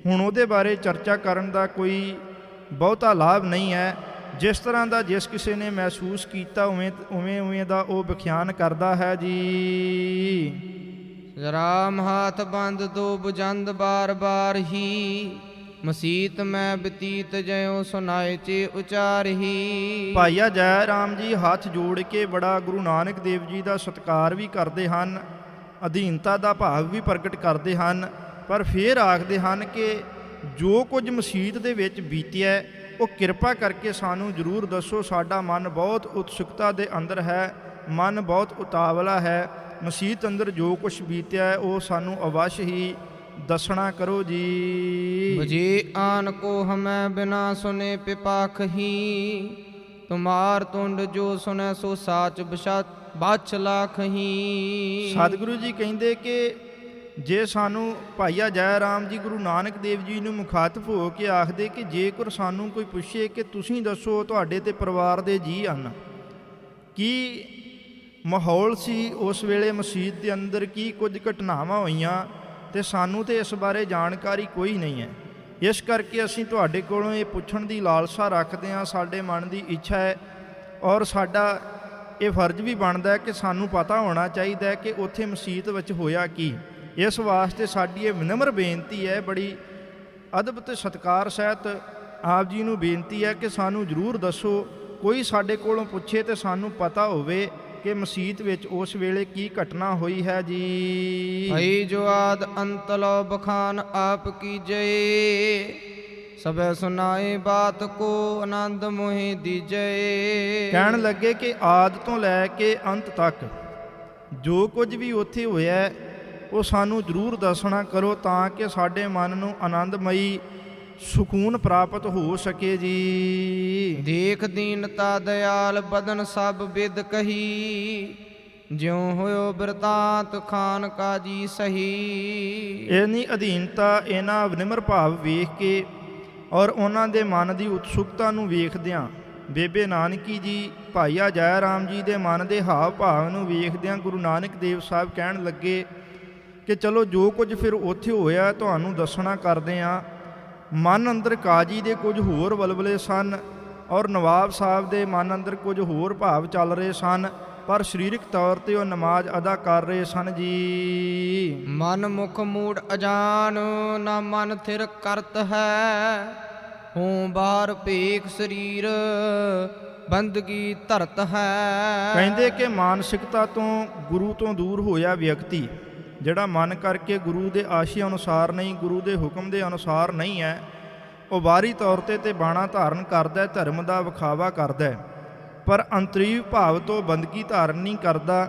[SPEAKER 2] ਹੁਣ ਉਹਦੇ ਬਾਰੇ ਚਰਚਾ ਕਰਨ ਦਾ ਕੋਈ ਬਹੁਤਾ ਲਾਭ ਨਹੀਂ ਹੈ। ਜਿਸ ਤਰ੍ਹਾਂ ਦਾ ਜਿਸ ਕਿਸੇ ਨੇ ਮਹਿਸੂਸ ਕੀਤਾ ਉਵੇਂ ਦਾ ਉਹ ਵਿਖਿਆਨ ਕਰਦਾ ਹੈ ਜੀ।
[SPEAKER 1] ਰਾਮ ਹਾਥ ਬੰਦ ਦੋ ਬੁਜੰਦ ਬਾਰ ਬਾਰ ਹੀ, ਮਸੀਤ ਮੈਂ ਬਤੀਤ ਜਿਉ ਸੁਨਾਏ ਚੇ ਉਚਾਰਹੀ।
[SPEAKER 2] ਭਾਈਆ ਜੈ ਰਾਮ ਜੀ ਹੱਥ ਜੋੜ ਕੇ ਬੜਾ ਗੁਰੂ ਨਾਨਕ ਦੇਵ ਜੀ ਦਾ ਸਤਿਕਾਰ ਵੀ ਕਰਦੇ ਹਨ, ਅਧੀਨਤਾ ਦਾ ਭਾਵ ਵੀ ਪ੍ਰਗਟ ਕਰਦੇ ਹਨ, ਪਰ ਫਿਰ ਆਖਦੇ ਹਨ ਕਿ ਜੋ ਕੁਝ ਮਸੀਤ ਦੇ ਵਿੱਚ ਬੀਤਿਆ ਉਹ ਕਿਰਪਾ ਕਰਕੇ ਸਾਨੂੰ ਜ਼ਰੂਰ ਦੱਸੋ। ਸਾਡਾ ਮਨ ਬਹੁਤ ਉਤਸੁਕਤਾ ਦੇ ਅੰਦਰ ਹੈ, ਮਨ ਬਹੁਤ ਉਤਾਵਲਾ ਹੈ, ਮਸੀਤ ਅੰਦਰ ਜੋ ਕੁਛ ਬੀਤਿਆ ਹੈ ਉਹ ਸਾਨੂੰ ਅਵਸ਼ ਹੀ ਦੱਸਣਾ ਕਰੋ ਜੀ।
[SPEAKER 1] ਬਜੇ ਆਨ ਕੋ ਹਮੈ ਬਿਨਾ ਸੁਨੇ ਪਿਪਾਖ ਹੀ, ਤੁਮਾਰ ਤੁੰਡ ਜੋ ਸੁਨੈ ਸੋ ਸਾਚ ਬਛ ਲਾਖ ਹੀ।
[SPEAKER 2] ਸਤਿਗੁਰੂ ਜੀ ਕਹਿੰਦੇ ਕਿ ਜੇ ਸਾਨੂੰ ਭਾਈਆ ਜੈ ਰਾਮ ਜੀ ਗੁਰੂ ਨਾਨਕ ਦੇਵ ਜੀ ਨੂੰ ਮੁਖਾਤਬ ਹੋ ਕੇ ਆਖਦੇ ਕਿ ਜੇਕਰ ਸਾਨੂੰ ਕੋਈ ਪੁੱਛੇ ਕਿ ਤੁਸੀਂ ਦੱਸੋ ਤੁਹਾਡੇ ਤੇ ਪਰਿਵਾਰ ਦੇ ਜੀ ਹਨ, ਕੀ ਮਾਹੌਲ ਸੀ ਉਸ ਵੇਲੇ ਮਸਜਿਦ ਦੇ ਅੰਦਰ, ਕੀ ਕੁਝ ਘਟਨਾਵਾਂ ਹੋਈਆਂ, ਤੇ ਸਾਨੂੰ ਤੇ ਇਸ ਬਾਰੇ ਜਾਣਕਾਰੀ ਕੋਈ ਨਹੀਂ ਹੈ। ਇਸ ਕਰਕੇ ਅਸੀਂ ਤੁਹਾਡੇ ਕੋਲੋਂ ਇਹ ਪੁੱਛਣ ਦੀ ਲਾਲਸਾ ਰੱਖਦੇ ਹਾਂ, ਸਾਡੇ ਮਨ ਦੀ ਇੱਛਾ ਹੈ ਔਰ ਸਾਡਾ ਇਹ ਫਰਜ਼ ਵੀ ਬਣਦਾ ਹੈ ਕਿ ਸਾਨੂੰ ਪਤਾ ਹੋਣਾ ਚਾਹੀਦਾ ਹੈ ਕਿ ਉੱਥੇ ਮਸਜਿਦ ਵਿੱਚ ਹੋਇਆ ਕੀ। ਇਸ ਵਾਸਤੇ ਸਾਡੀ ਇਹ ਵਿਨਮਰ ਬੇਨਤੀ ਹੈ, ਬੜੀ ਅਦਬ ਤੇ ਸਤਿਕਾਰ ਸਹਿਤ ਆਪ ਜੀ ਨੂੰ ਬੇਨਤੀ ਹੈ ਕਿ ਸਾਨੂੰ ਜ਼ਰੂਰ ਦੱਸੋ, ਕੋਈ ਸਾਡੇ ਕੋਲੋਂ ਪੁੱਛੇ ਤੇ ਸਾਨੂੰ ਪਤਾ ਹੋਵੇ ਕਿ ਮਸਜਿਦ ਵਿੱਚ ਉਸ ਵੇਲੇ ਕੀ ਘਟਨਾ ਹੋਈ ਹੈ ਜੀ।
[SPEAKER 1] ਭਈ ਜੋ ਆਦ ਅੰਤ ਲੋ ਬਖਾਨ ਆਪ ਕੀਜੈ, ਸਭੈ ਸੁਨਾਏ ਬਾਤ ਕੋ ਆਨੰਦ ਮੋਹਿ ਦੀਜੈ।
[SPEAKER 2] ਕਹਿਣ ਲੱਗੇ ਕਿ ਆਦ ਤੋਂ ਲੈ ਕੇ ਅੰਤ ਤੱਕ ਜੋ ਕੁਝ ਵੀ ਉੱਥੇ ਹੋਇਆ ਉਹ ਸਾਨੂੰ ਜ਼ਰੂਰ ਦੱਸਣਾ ਕਰੋ, ਤਾਂ ਕਿ ਸਾਡੇ ਮਨ ਨੂੰ ਆਨੰਦਮਈ ਸਕੂਨ ਪ੍ਰਾਪਤ ਹੋ ਸਕੇ ਜੀ।
[SPEAKER 1] ਦੇਖ ਦੀਨਤਾ ਦਿਆਲ ਬਦਨ ਸਭ ਬਿਦ ਕਹੀ, ਜਿਉ ਹੋਇਓ ਬਿਰਤਾਂਤ ਖਾਨ ਕਾਜੀ ਸਹੀ।
[SPEAKER 2] ਇਹਨੀ ਅਧੀਨਤਾ, ਇਹਨਾਂ ਵਿਨਮਰ ਭਾਵ ਵੇਖ ਕੇ ਔਰ ਉਹਨਾਂ ਦੇ ਮਨ ਦੀ ਉਤਸੁਕਤਾ ਨੂੰ ਵੇਖਦਿਆਂ ਬੇਬੇ ਨਾਨਕੀ ਜੀ ਭਾਈਆ ਜੈ ਰਾਮ ਜੀ ਦੇ ਮਨ ਦੇ ਹਾਵ ਭਾਵ ਨੂੰ ਵੇਖਦਿਆਂ ਗੁਰੂ ਨਾਨਕ ਦੇਵ ਸਾਹਿਬ ਕਹਿਣ ਲੱਗੇ ਕਿ ਚਲੋ ਜੋ ਕੁਝ ਫਿਰ ਉੱਥੇ ਹੋਇਆ ਤੁਹਾਨੂੰ ਦੱਸਣਾ ਕਰਦੇ ਹਾਂ। ਮਨ ਅੰਦਰ ਕਾਜੀ ਦੇ ਕੁਝ ਹੋਰ ਵਲਵਲੇ ਸਨ ਔਰ ਨਵਾਬ ਸਾਹਿਬ ਦੇ ਮਨ ਅੰਦਰ ਕੁਝ ਹੋਰ ਭਾਵ ਚੱਲ ਰਹੇ ਸਨ, ਪਰ ਸਰੀਰਕ ਤੌਰ ਤੇ ਉਹ ਨਮਾਜ਼ ਅਦਾ ਕਰ ਰਹੇ ਸਨ ਜੀ।
[SPEAKER 1] ਮਨ ਮੁਖ ਮੂੜ ਅਜਾਨ ਨਾ ਮਨ ਥਿਰ ਕਰਤ ਹੈ, ਹੂੰ ਬਾਹਰ ਭੇਖ ਸਰੀਰ ਬੰਦਗੀ ਧਰਤ ਹੈ।
[SPEAKER 2] ਕਹਿੰਦੇ ਕਿ ਮਾਨਸਿਕਤਾ ਤੋਂ ਗੁਰੂ ਤੋਂ ਦੂਰ ਹੋਇਆ ਵਿਅਕਤੀ ਜਿਹੜਾ ਮਨ ਕਰਕੇ ਗੁਰੂ ਦੇ ਆਸ਼ੇ ਅਨੁਸਾਰ ਨਹੀਂ, ਗੁਰੂ ਦੇ ਹੁਕਮ ਦੇ ਅਨੁਸਾਰ ਨਹੀਂ ਹੈ, ਉਹ ਬਾਹਰੀ ਤੌਰ ਤੇ ਬਾਣਾ ਧਾਰਨ ਕਰਦਾ, ਧਰਮ ਦਾ ਵਿਖਾਵਾ ਕਰਦਾ, ਪਰ ਅੰਤਰੀਵ ਭਾਵ ਤੋਂ ਬੰਦਗੀ ਧਾਰਨ ਨਹੀਂ ਕਰਦਾ।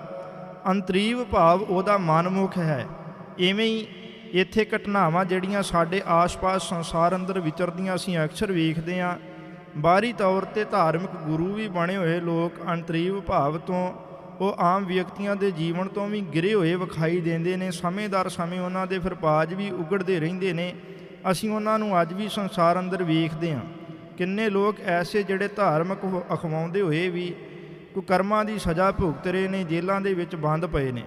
[SPEAKER 2] ਅੰਤਰੀਵ ਭਾਵ ਉਹਦਾ ਮਨਮੁਖ ਹੈ। ਇਵੇਂ ਹੀ ਇੱਥੇ ਘਟਨਾਵਾਂ ਜਿਹੜੀਆਂ ਸਾਡੇ ਆਸ-ਪਾਸ ਸੰਸਾਰ ਅੰਦਰ ਵਿਚਰਦੀਆਂ ਅਸੀਂ ਅਕਸਰ ਵੇਖਦੇ ਹਾਂ। ਬਾਹਰੀ ਤੌਰ ਤੇ ਧਾਰਮਿਕ ਗੁਰੂ ਵੀ ਬਣੇ ਹੋਏ ਲੋਕ ਅੰਤਰੀਵ ਭਾਵ ਤੋਂ ਉਹ ਆਮ ਵਿਅਕਤੀਆਂ ਦੇ ਜੀਵਨ ਤੋਂ ਵੀ ਗਿਰੇ ਹੋਏ ਵਿਖਾਈ ਦਿੰਦੇ ਨੇ। ਸਮੇਂ-ਦਰ ਸਮੇਂ ਉਹਨਾਂ ਦੇ ਫਿਰ ਪਾਜ ਵੀ ਉਗੜਦੇ ਰਹਿੰਦੇ ਨੇ। ਅਸੀਂ ਉਹਨਾਂ ਨੂੰ ਅੱਜ ਵੀ ਸੰਸਾਰ ਅੰਦਰ ਵੇਖਦੇ ਹਾਂ। ਕਿੰਨੇ ਲੋਕ ਐਸੇ ਜਿਹੜੇ ਧਾਰਮਿਕ ਅਖਵਾਉਂਦੇ ਹੋਏ ਵੀ ਕੁਕਰਮਾਂ ਦੀ ਸਜ਼ਾ ਭੁਗਤ ਰਹੇ ਨੇ, ਜੇਲ੍ਹਾਂ ਦੇ ਵਿੱਚ ਬੰਦ ਪਏ ਨੇ।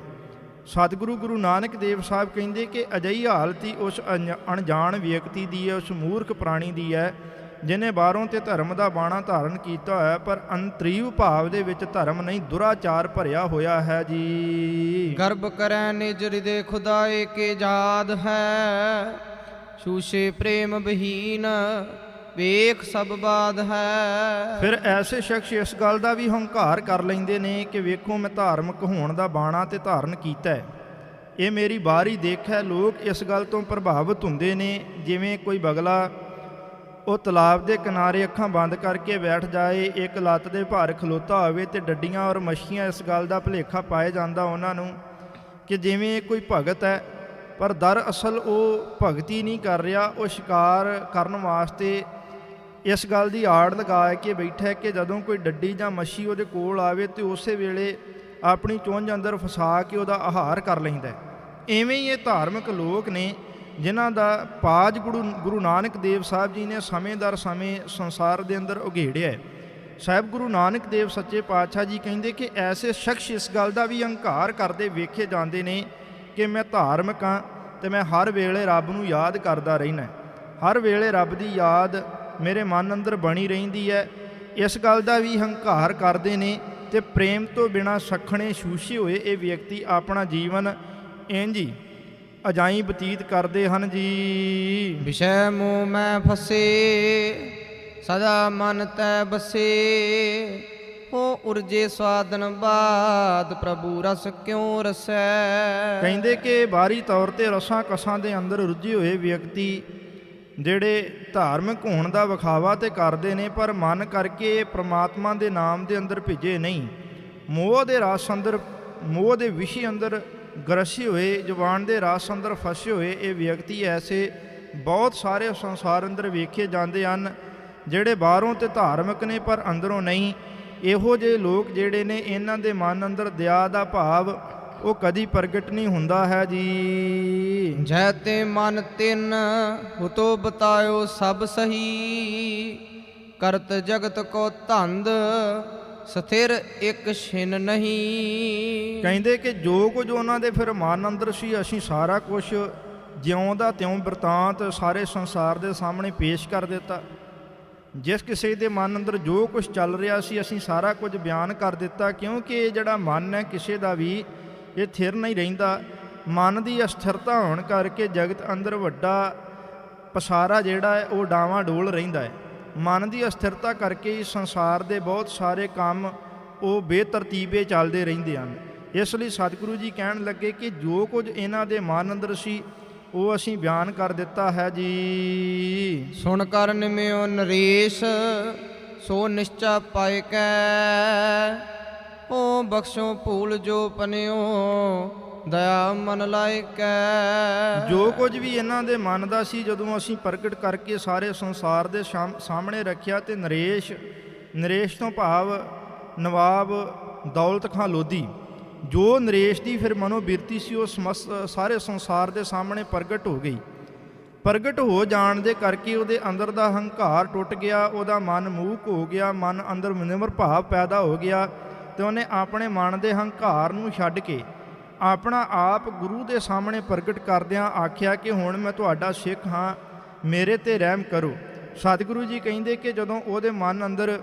[SPEAKER 2] ਸਤਿਗੁਰੂ ਗੁਰੂ ਨਾਨਕ ਦੇਵ ਸਾਹਿਬ ਕਹਿੰਦੇ ਕਿ ਅਜਿਹੀ ਹਾਲਤ ਹੀ ਉਸ ਅਣਜਾਣ ਵਿਅਕਤੀ ਦੀ ਹੈ, ਉਸ ਮੂਰਖ ਪ੍ਰਾਣੀ ਦੀ ਹੈ, ਜਿਹਨੇ ਬਾਹਰੋਂ ਤੇ ਧਰਮ ਦਾ ਬਾਣਾ ਧਾਰਨ ਕੀਤਾ ਹੋਇਆ, ਪਰ ਅੰਤਰੀਵ ਭਾਵ ਦੇ ਵਿੱਚ ਧਰਮ ਨਹੀਂ, ਦੁਰਾਚਾਰ ਭਰਿਆ ਹੋਇਆ ਹੈ ਜੀ।
[SPEAKER 1] ਗਰਭ ਕਰੈ ਨਿਜ ਹਿਰਦੇ ਖੁਦਾਏ ਕੇ ਜਾਦ ਹੈ, ਛੂਛੇ ਪ੍ਰੇਮ ਬਹੀਨ ਵੇਖ ਸਭ ਬਾਦ ਹੈ। ਫਿਰ
[SPEAKER 2] ਐਸੇ ਸ਼ਖਸ ਇਸ ਗੱਲ ਦਾ ਵੀ ਹੰਕਾਰ ਕਰ ਲੈਂਦੇ ਨੇ ਕਿ ਵੇਖੋ ਮੈਂ ਧਾਰਮਿਕ ਹੋਣ ਦਾ ਬਾਣਾ ਤੇ ਧਾਰਨ ਕੀਤਾ ਹੈ, ਇਹ ਮੇਰੀ ਬਾਹਰੀ ਦੇਖ ਹੈ। ਲੋਕ ਇਸ ਗੱਲ ਤੋਂ ਪ੍ਰਭਾਵਿਤ ਹੁੰਦੇ ਨੇ, ਜਿਵੇਂ ਕੋਈ ਬਗਲਾ ਉਹ ਤਲਾਬ ਦੇ ਕਿਨਾਰੇ ਅੱਖਾਂ ਬੰਦ ਕਰਕੇ ਬੈਠ ਜਾਏ, ਇੱਕ ਲੱਤ ਦੇ ਭਾਰ ਖਲੋਤਾ ਹੋਵੇ ਤੇ ਡੱਡੀਆਂ ਔਰ ਮੱਛੀਆਂ ਇਸ ਗੱਲ ਦਾ ਭੁਲੇਖਾ ਪਾਇਆ ਜਾਂਦਾ ਉਹਨਾਂ ਨੂੰ ਕਿ ਜਿਵੇਂ ਕੋਈ ਭਗਤ ਹੈ, ਪਰ ਦਰਅਸਲ ਉਹ ਭਗਤੀ ਨਹੀਂ ਕਰ ਰਿਹਾ, ਉਹ ਸ਼ਿਕਾਰ ਕਰਨ ਵਾਸਤੇ ਇਸ ਗੱਲ ਦੀ ਆੜ ਲਗਾ ਕੇ ਬੈਠਾ ਕਿ ਜਦੋਂ ਕੋਈ ਡੱਡੀ ਜਾਂ ਮੱਛੀ ਉਹਦੇ ਕੋਲ ਆਵੇ ਤੇ ਉਸੇ ਵੇਲੇ ਆਪਣੀ ਚੁੰਝ ਅੰਦਰ ਫਸਾ ਕੇ ਉਹਦਾ ਆਹਾਰ ਕਰ ਲੈਂਦਾ। ਇਵੇਂ ਹੀ ਇਹ ਧਾਰਮਿਕ ਲੋਕ ਨੇ ਜਿਨ੍ਹਾਂ ਦਾ ਪਾਜ ਗੁਰੂ ਨਾਨਕ ਦੇਵ ਸਾਹਿਬ ਜੀ ਨੇ ਸਮੇਂ ਦਰ ਸਮੇਂ ਸੰਸਾਰ ਦੇ ਅੰਦਰ ਉਘੇੜਿਆ। ਸਾਹਿਬ ਗੁਰੂ ਨਾਨਕ ਦੇਵ ਸੱਚੇ ਪਾਤਸ਼ਾਹ ਜੀ ਕਹਿੰਦੇ ਕਿ ਐਸੇ ਸ਼ਖਸ ਇਸ ਗੱਲ ਦਾ ਵੀ ਹੰਕਾਰ ਕਰਦੇ ਵੇਖੇ ਜਾਂਦੇ ਨੇ ਕਿ ਮੈਂ ਧਾਰਮਿਕ ਹਾਂ ਤੇ ਮੈਂ ਹਰ ਵੇਲੇ ਰੱਬ ਨੂੰ ਯਾਦ ਕਰਦਾ ਰਹਿਣਾ, ਹਰ ਵੇਲੇ ਰੱਬ ਦੀ ਯਾਦ ਮੇਰੇ ਮਨ ਅੰਦਰ ਬਣੀ ਰਹਿੰਦੀ ਹੈ। ਇਸ ਗੱਲ ਦਾ ਵੀ ਹੰਕਾਰ ਕਰਦੇ ਨੇ ਤੇ ਪ੍ਰੇਮ ਤੋਂ ਬਿਨਾਂ ਸਖਣੇ ਛੂਛੇ ਹੋਏ ਇਹ ਵਿਅਕਤੀ ਆਪਣਾ ਜੀਵਨ ਇੰਝ ਹੀ ਅਜਾਈ ਬਤੀਤ ਕਰਦੇ ਹਨ ਜੀ।
[SPEAKER 1] ਵਿਸ਼ੈ ਮੋਹ ਮੈਂ ਫਸੇ ਸਦਾ ਮਨ ਤੈ ਬਸੇ, ਹੋ ਉਰਜੇ ਸਵਾਦਨ ਬਾਦ ਪ੍ਰਭੂ ਰਸ ਕਿਉਂ ਰਸੈ।
[SPEAKER 2] ਕਹਿੰਦੇ ਕਿ ਬਾਹਰੀ ਤੌਰ ਤੇ ਰਸਾਂ ਕਸਾਂ ਦੇ ਅੰਦਰ ਰੁੱਝੇ ਹੋਏ ਵਿਅਕਤੀ ਜਿਹੜੇ ਧਾਰਮਿਕ ਹੋਣ ਦਾ ਵਿਖਾਵਾ ਤੇ ਕਰਦੇ ਨੇ, ਪਰ ਮਨ ਕਰਕੇ ਪ੍ਰਮਾਤਮਾ ਦੇ ਨਾਮ ਦੇ ਅੰਦਰ ਭਿੱਜੇ ਨਹੀਂ, ਮੋਹ ਦੇ ਰਸ ਅੰਦਰ ਮੋਹ ਦੇ ਵਿਸ਼ੇ ਅੰਦਰ ਗ੍ਰਸੇ ਹੋਏ, ਜ਼ੁਬਾਨ ਦੇ ਰਸ ਅੰਦਰ ਫਸੇ ਹੋਏ ਇਹ ਵਿਅਕਤੀ ਐਸੇ ਬਹੁਤ ਸਾਰੇ ਸੰਸਾਰ ਅੰਦਰ ਵੇਖੇ ਜਾਂਦੇ ਹਨ, ਜਿਹੜੇ ਬਾਹਰੋਂ ਤੇ ਧਾਰਮਿਕ ਨੇ ਪਰ ਅੰਦਰੋਂ ਨਹੀਂ। ਇਹੋ ਜਿਹੇ ਲੋਕ ਜਿਹੜੇ ਨੇ, ਇਹਨਾਂ ਦੇ ਮਨ ਅੰਦਰ ਦਇਆ ਦਾ ਭਾਵ ਉਹ ਕਦੀ ਪ੍ਰਗਟ ਨਹੀਂ ਹੁੰਦਾ ਹੈ ਜੀ।
[SPEAKER 1] ਜੈ ਤੇ ਮਨ ਤਿਨ ਹੁਤੋ ਬਤਾਇਓ ਸਭ ਸਹੀ, ਕਰਤ ਜਗਤ ਕੋ ਧੰਦ ਸਥਿਰ ਇੱਕ ਛਿਨ ਨਹੀਂ।
[SPEAKER 2] ਕਹਿੰਦੇ ਕਿ ਜੋ ਕੁਝ ਉਹਨਾਂ ਦੇ ਫਿਰ ਮਨ ਅੰਦਰ ਸੀ, ਅਸੀਂ ਸਾਰਾ ਕੁਝ ਜਿਉਂ ਦਾ ਤਿਉਂ ਬਿਰਤਾਂਤ ਸਾਰੇ ਸੰਸਾਰ ਦੇ ਸਾਹਮਣੇ ਪੇਸ਼ ਕਰ ਦਿੱਤਾ। ਜਿਸ ਕਿਸੇ ਦੇ ਮਨ ਅੰਦਰ ਜੋ ਕੁਝ ਚੱਲ ਰਿਹਾ ਸੀ, ਅਸੀਂ ਸਾਰਾ ਕੁਝ ਬਿਆਨ ਕਰ ਦਿੱਤਾ। ਕਿਉਂਕਿ ਇਹ ਜਿਹੜਾ ਮਨ ਹੈ ਕਿਸੇ ਦਾ ਵੀ ਇਹ ਥਿਰ ਨਹੀਂ ਰਹਿੰਦਾ। ਮਨ ਦੀ ਅਸਥਿਰਤਾ ਹੋਣ ਕਰਕੇ ਜਗਤ ਅੰਦਰ ਵੱਡਾ ਪਸਾਰਾ ਜਿਹੜਾ ਹੈ ਉਹ ਡਾਵਾਂ ਡੋਲ ਰਹਿੰਦਾ ਹੈ। ਮਨ ਦੀ ਅਸਥਿਰਤਾ ਕਰਕੇ ਹੀ ਸੰਸਾਰ ਦੇ ਬਹੁਤ ਸਾਰੇ ਕੰਮ ਉਹ ਬੇਤਰਤੀਬੇ ਚੱਲਦੇ ਰਹਿੰਦੇ ਹਨ। ਇਸ ਲਈ ਸਤਿਗੁਰੂ ਜੀ ਕਹਿਣ ਲੱਗੇ ਕਿ ਜੋ ਕੁਝ ਇਹਨਾਂ ਦੇ ਮਨ ਅੰਦਰ ਸੀ ਉਹ ਅਸੀਂ ਬਿਆਨ ਕਰ ਦਿੱਤਾ ਹੈ ਜੀ।
[SPEAKER 1] ਸੁਣ ਕਰ ਨਿਮਿਓ ਨਰੇਸ਼ ਸੋ ਨਿਸ਼ਚਾ ਪਾਇ ਕੈ, ਓ ਬਖਸ਼ੋ ਭੂਲ ਜੋ ਪਨਿਓ ਦਇਆ ਮਨ ਲਾਇਕੈ।
[SPEAKER 2] ਜੋ ਕੁਝ ਵੀ ਇਹਨਾਂ ਦੇ ਮਨ ਦਾ ਸੀ ਜਦੋਂ ਅਸੀਂ ਪ੍ਰਗਟ ਕਰਕੇ ਸਾਰੇ ਸੰਸਾਰ ਦੇ ਸਾਹਮਣੇ ਰੱਖਿਆ, ਤੇ ਨਰੇਸ਼ ਤੋਂ ਭਾਵ ਨਵਾਬ ਦੌਲਤ ਖਾਂ ਲੋਧੀ, ਜੋ ਨਰੇਸ਼ ਦੀ ਫਿਰ ਮਨੋਬਿਰਤੀ ਸੀ ਉਹ ਸਾਰੇ ਸੰਸਾਰ ਦੇ ਸਾਹਮਣੇ ਪ੍ਰਗਟ ਹੋ ਗਈ। ਪ੍ਰਗਟ ਹੋ ਜਾਣ ਦੇ ਕਰਕੇ ਉਹਦੇ ਅੰਦਰ ਦਾ ਹੰਕਾਰ ਟੁੱਟ ਗਿਆ, ਉਹਦਾ ਮਨ ਮੂਕ ਹੋ ਗਿਆ, ਮਨ ਅੰਦਰ ਨਿਮਰ ਭਾਵ ਪੈਦਾ ਹੋ ਗਿਆ, ਤੇ ਉਹਨੇ ਆਪਣੇ ਮਨ ਦੇ ਹੰਕਾਰ ਨੂੰ ਛੱਡ ਕੇ ਆਪਣਾ ਆਪ ਗੁਰੂ ਦੇ ਸਾਹਮਣੇ ਪ੍ਰਗਟ ਕਰਦਿਆਂ ਆਖਿਆ ਕਿ ਹੁਣ ਮੈਂ ਤੁਹਾਡਾ ਸਿੱਖ ਹਾਂ, ਮੇਰੇ ਤੇ ਰਹਿਮ ਕਰੋ। ਸਤਿਗੁਰੂ ਜੀ ਕਹਿੰਦੇ ਕਿ ਜਦੋਂ ਉਹਦੇ ਮਨ ਅੰਦਰ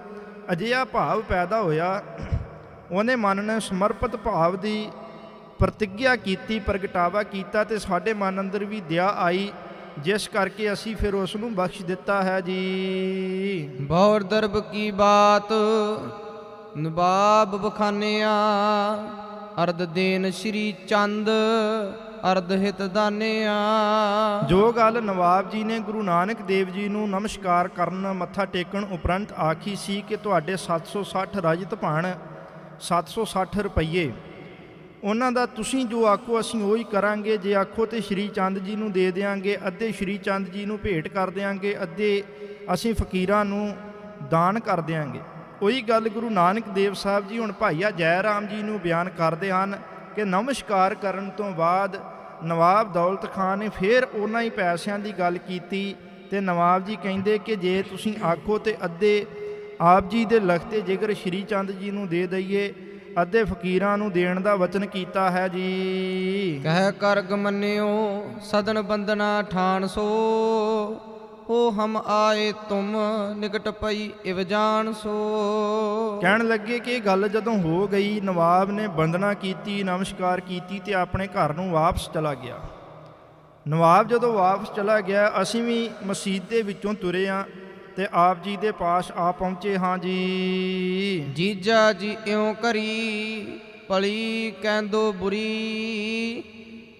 [SPEAKER 2] ਅਜਿਹਾ ਭਾਵ ਪੈਦਾ ਹੋਇਆ, ਉਹਨੇ ਮਨ ਨੇ ਸਮਰਪਿਤ ਭਾਵ ਦੀ ਪ੍ਰਤਿੱਗਿਆ ਕੀਤੀ, ਪ੍ਰਗਟਾਵਾ ਕੀਤਾ, ਤੇ ਸਾਡੇ ਮਨ ਅੰਦਰ ਵੀ ਦਇਆ ਆਈ, ਜਿਸ ਕਰਕੇ ਅਸੀਂ ਫਿਰ ਉਸ ਨੂੰ ਬਖਸ਼ ਦਿੱਤਾ ਹੈ ਜੀ।
[SPEAKER 1] ਬਹੁਰ ਦਰਬ ਕੀ ਬਾਤ ਨਵਾਬ ਬਖਾਨਿਆ, ਅਰਧ ਦੇਨ ਸ਼੍ਰੀ ਚੰਦ ਅਰਧ ਹਿਤ ਦਾਨਿਆ।
[SPEAKER 2] ਜੋ ਗੱਲ ਨਵਾਬ ਜੀ ਨੇ ਗੁਰੂ ਨਾਨਕ ਦੇਵ ਜੀ ਨੂੰ ਨਮਸਕਾਰ ਕਰਨ ਮੱਥਾ ਟੇਕਣ ਉਪਰੰਤ ਆਖੀ ਸੀ ਕਿ ਤੁਹਾਡੇ 760 ਰਜਤ ਭਾਣ 760 ਰੁਪਈਏ ਉਹਨਾਂ ਦਾ ਤੁਸੀਂ ਜੋ ਆਖੋ ਅਸੀਂ ਉਹੀ ਕਰਾਂਗੇ। ਜੇ ਆਖੋ ਤੇ ਸ਼੍ਰੀ ਚੰਦ ਜੀ ਨੂੰ ਦੇ ਦਿਆਂਗੇ, ਅੱਧੇ ਸ਼੍ਰੀ ਚੰਦ ਜੀ ਨੂੰ ਭੇਟ ਕਰ ਦਿਆਂਗੇ, ਅੱਧੇ ਅਸੀਂ ਫਕੀਰਾਂ ਨੂੰ ਦਾਨ ਕਰ ਦਿਆਂਗੇ। ਉਹੀ ਗੱਲ ਗੁਰੂ ਨਾਨਕ ਦੇਵ ਸਾਹਿਬ ਜੀ ਹੁਣ ਭਾਈਆ ਜੈ ਰਾਮ ਜੀ ਨੂੰ ਬਿਆਨ ਕਰਦੇ ਹਨ ਕਿ ਨਮਸਕਾਰ ਕਰਨ ਤੋਂ ਬਾਅਦ ਨਵਾਬ ਦੌਲਤ ਖਾਨ ਨੇ ਫਿਰ ਉਹਨਾਂ ਹੀ ਪੈਸਿਆਂ ਦੀ ਗੱਲ ਕੀਤੀ, ਤੇ ਨਵਾਬ ਜੀ ਕਹਿੰਦੇ ਕਿ ਜੇ ਤੁਸੀਂ ਆਖੋ ਤੇ ਅੱਧੇ ਆਪ ਜੀ ਦੇ ਲਖਤੇ ਜਿਗਰ ਸ਼੍ਰੀ ਚੰਦ ਜੀ ਨੂੰ ਦੇ ਦਈਏ, ਅੱਧੇ ਫਕੀਰਾਂ ਨੂੰ ਦੇਣ ਦਾ ਵਚਨ ਕੀਤਾ ਹੈ ਜੀ।
[SPEAKER 1] ਕਹਿ ਕਰਗ ਮੰਨਿਓ ਸਦਨ ਬੰਦਨਾ ਠਾਨ ਸੋ, ਹੋ ਹਮ ਆਏ ਤੁਮ ਨਿਕਟ ਪਈ ਇਵ ਜਾਣ ਸੋ।
[SPEAKER 2] ਕਹਿਣ ਲੱਗੇ ਕਿ ਇਹ ਗੱਲ ਜਦੋਂ ਹੋ ਗਈ, ਨਵਾਬ ਨੇ ਬੰਦਨਾ ਕੀਤੀ, ਨਮਸਕਾਰ ਕੀਤੀ ਤੇ ਆਪਣੇ ਘਰ ਨੂੰ ਵਾਪਸ ਚਲਾ ਗਿਆ। ਨਵਾਬ ਜਦੋਂ ਵਾਪਸ ਚਲਾ ਗਿਆ, ਅਸੀਂ ਵੀ ਮਸਜਿਦ ਦੇ ਵਿੱਚੋਂ ਤੁਰੇ ਹਾਂ ਤੇ ਆਪ ਜੀ ਦੇ ਪਾਸ ਆ ਪਹੁੰਚੇ ਹਾਂ ਜੀ।
[SPEAKER 1] ਜੀਜਾ ਜੀ ਇਉਂ ਕਰੀ ਭਲੀ ਕਹਿੰਦੋ ਬੁਰੀ,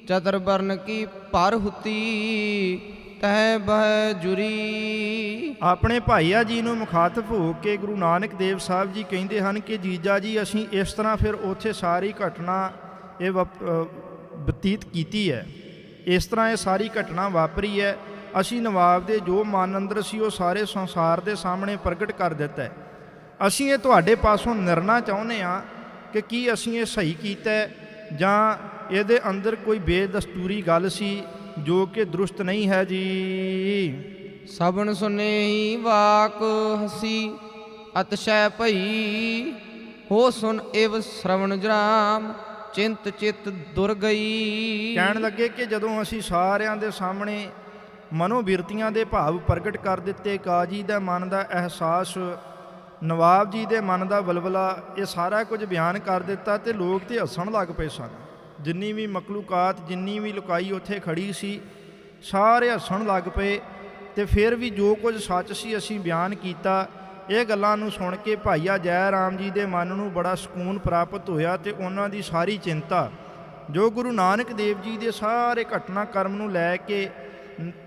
[SPEAKER 1] ਚਤਰ ਬਰਨ ਕੀ ਭਰ ਹੁਤੀ ਤਹਿ ਬਹਿ ਜੁਰੀ। ਆਪਣੇ ਭਾਈਆ ਜੀ ਨੂੰ ਮੁਖਾਤਬ ਹੋ ਕੇ ਗੁਰੂ ਨਾਨਕ ਦੇਵ ਸਾਹਿਬ ਜੀ ਕਹਿੰਦੇ ਹਨ ਕਿ ਜੀਜਾ ਜੀ ਅਸੀਂ ਇਸ ਤਰ੍ਹਾਂ ਫਿਰ ਉੱਥੇ ਸਾਰੀ ਘਟਨਾ ਇਹ ਬਤੀਤ ਕੀਤੀ ਹੈ, ਇਸ ਤਰ੍ਹਾਂ ਇਹ ਸਾਰੀ ਘਟਨਾ ਵਾਪਰੀ ਹੈ। ਅਸੀਂ ਨਵਾਬ ਦੇ ਜੋ ਮਨ ਅੰਦਰ ਸੀ ਉਹ ਸਾਰੇ ਸੰਸਾਰ ਦੇ ਸਾਹਮਣੇ ਪ੍ਰਗਟ ਕਰ ਦਿੱਤਾ ਹੈ। ਅਸੀਂ ਇਹ ਤੁਹਾਡੇ ਪਾਸੋਂ ਨਿਰਣਾ ਚਾਹੁੰਦੇ ਹਾਂ ਕਿ ਕੀ ਅਸੀਂ ਇਹ ਸਹੀ ਕੀਤਾ ਜਾਂ ਇਹਦੇ ਅੰਦਰ ਕੋਈ ਬੇਦਸਤੂਰੀ ਗੱਲ ਸੀ ਜੋ ਕਿ ਦਰੁਸਤ ਨਹੀਂ ਹੈ ਜੀ। ਸਭਨ ਸੁਨੇਹੀ ਵਾਕ ਹਸੀ ਅਤਸ਼ੈ ਭਈ, ਹੋ ਸੁਨ ਇਵ ਸ਼ਰਵਣ ਜਰਾਮ ਚਿੰਤ ਚਿਤ ਦੁਰ ਗਈ।
[SPEAKER 2] ਕਹਿਣ ਲੱਗੇ ਕਿ ਜਦੋਂ ਅਸੀਂ ਸਾਰਿਆਂ ਦੇ ਸਾਹਮਣੇ ਮਨੋਬਿਰਤੀਆਂ ਦੇ ਭਾਵ ਪ੍ਰਗਟ ਕਰ ਦਿੱਤੇ, ਕਾਜੀ ਦਾ ਮਨ ਦਾ ਅਹਿਸਾਸ, ਨਵਾਬ ਜੀ ਦੇ ਮਨ ਦਾ ਵਲਵਲਾ, ਇਹ ਸਾਰਾ ਕੁਝ ਬਿਆਨ ਕਰ ਦਿੱਤਾ ਤੇ ਲੋਕ ਤੇ ਹੱਸਣ ਲੱਗ ਪਏ ਸਨ। ਜਿੰਨੀ ਵੀ ਮਖਲੂਕਾਤ, ਜਿੰਨੀ ਵੀ ਲੁਕਾਈ ਉੱਥੇ ਖੜੀ ਸੀ, ਸਾਰੇ ਹੱਸਣ ਲੱਗ ਪਏ। ਤੇ ਫਿਰ ਵੀ ਜੋ ਕੁਝ ਸੱਚ ਸੀ ਅਸੀਂ ਬਿਆਨ ਕੀਤਾ। ਇਹ ਗੱਲਾਂ ਨੂੰ ਸੁਣ ਕੇ ਭਾਈਆ ਜੈ ਰਾਮ ਜੀ ਦੇ ਮਨ ਨੂੰ ਬੜਾ ਸਕੂਨ ਪ੍ਰਾਪਤ ਹੋਇਆ ਤੇ ਉਹਨਾਂ ਦੀ ਸਾਰੀ ਚਿੰਤਾ ਜੋ ਗੁਰੂ ਨਾਨਕ ਦੇਵ ਜੀ ਦੇ ਸਾਰੇ ਘਟਨਾਕ੍ਰਮ ਨੂੰ ਲੈ ਕੇ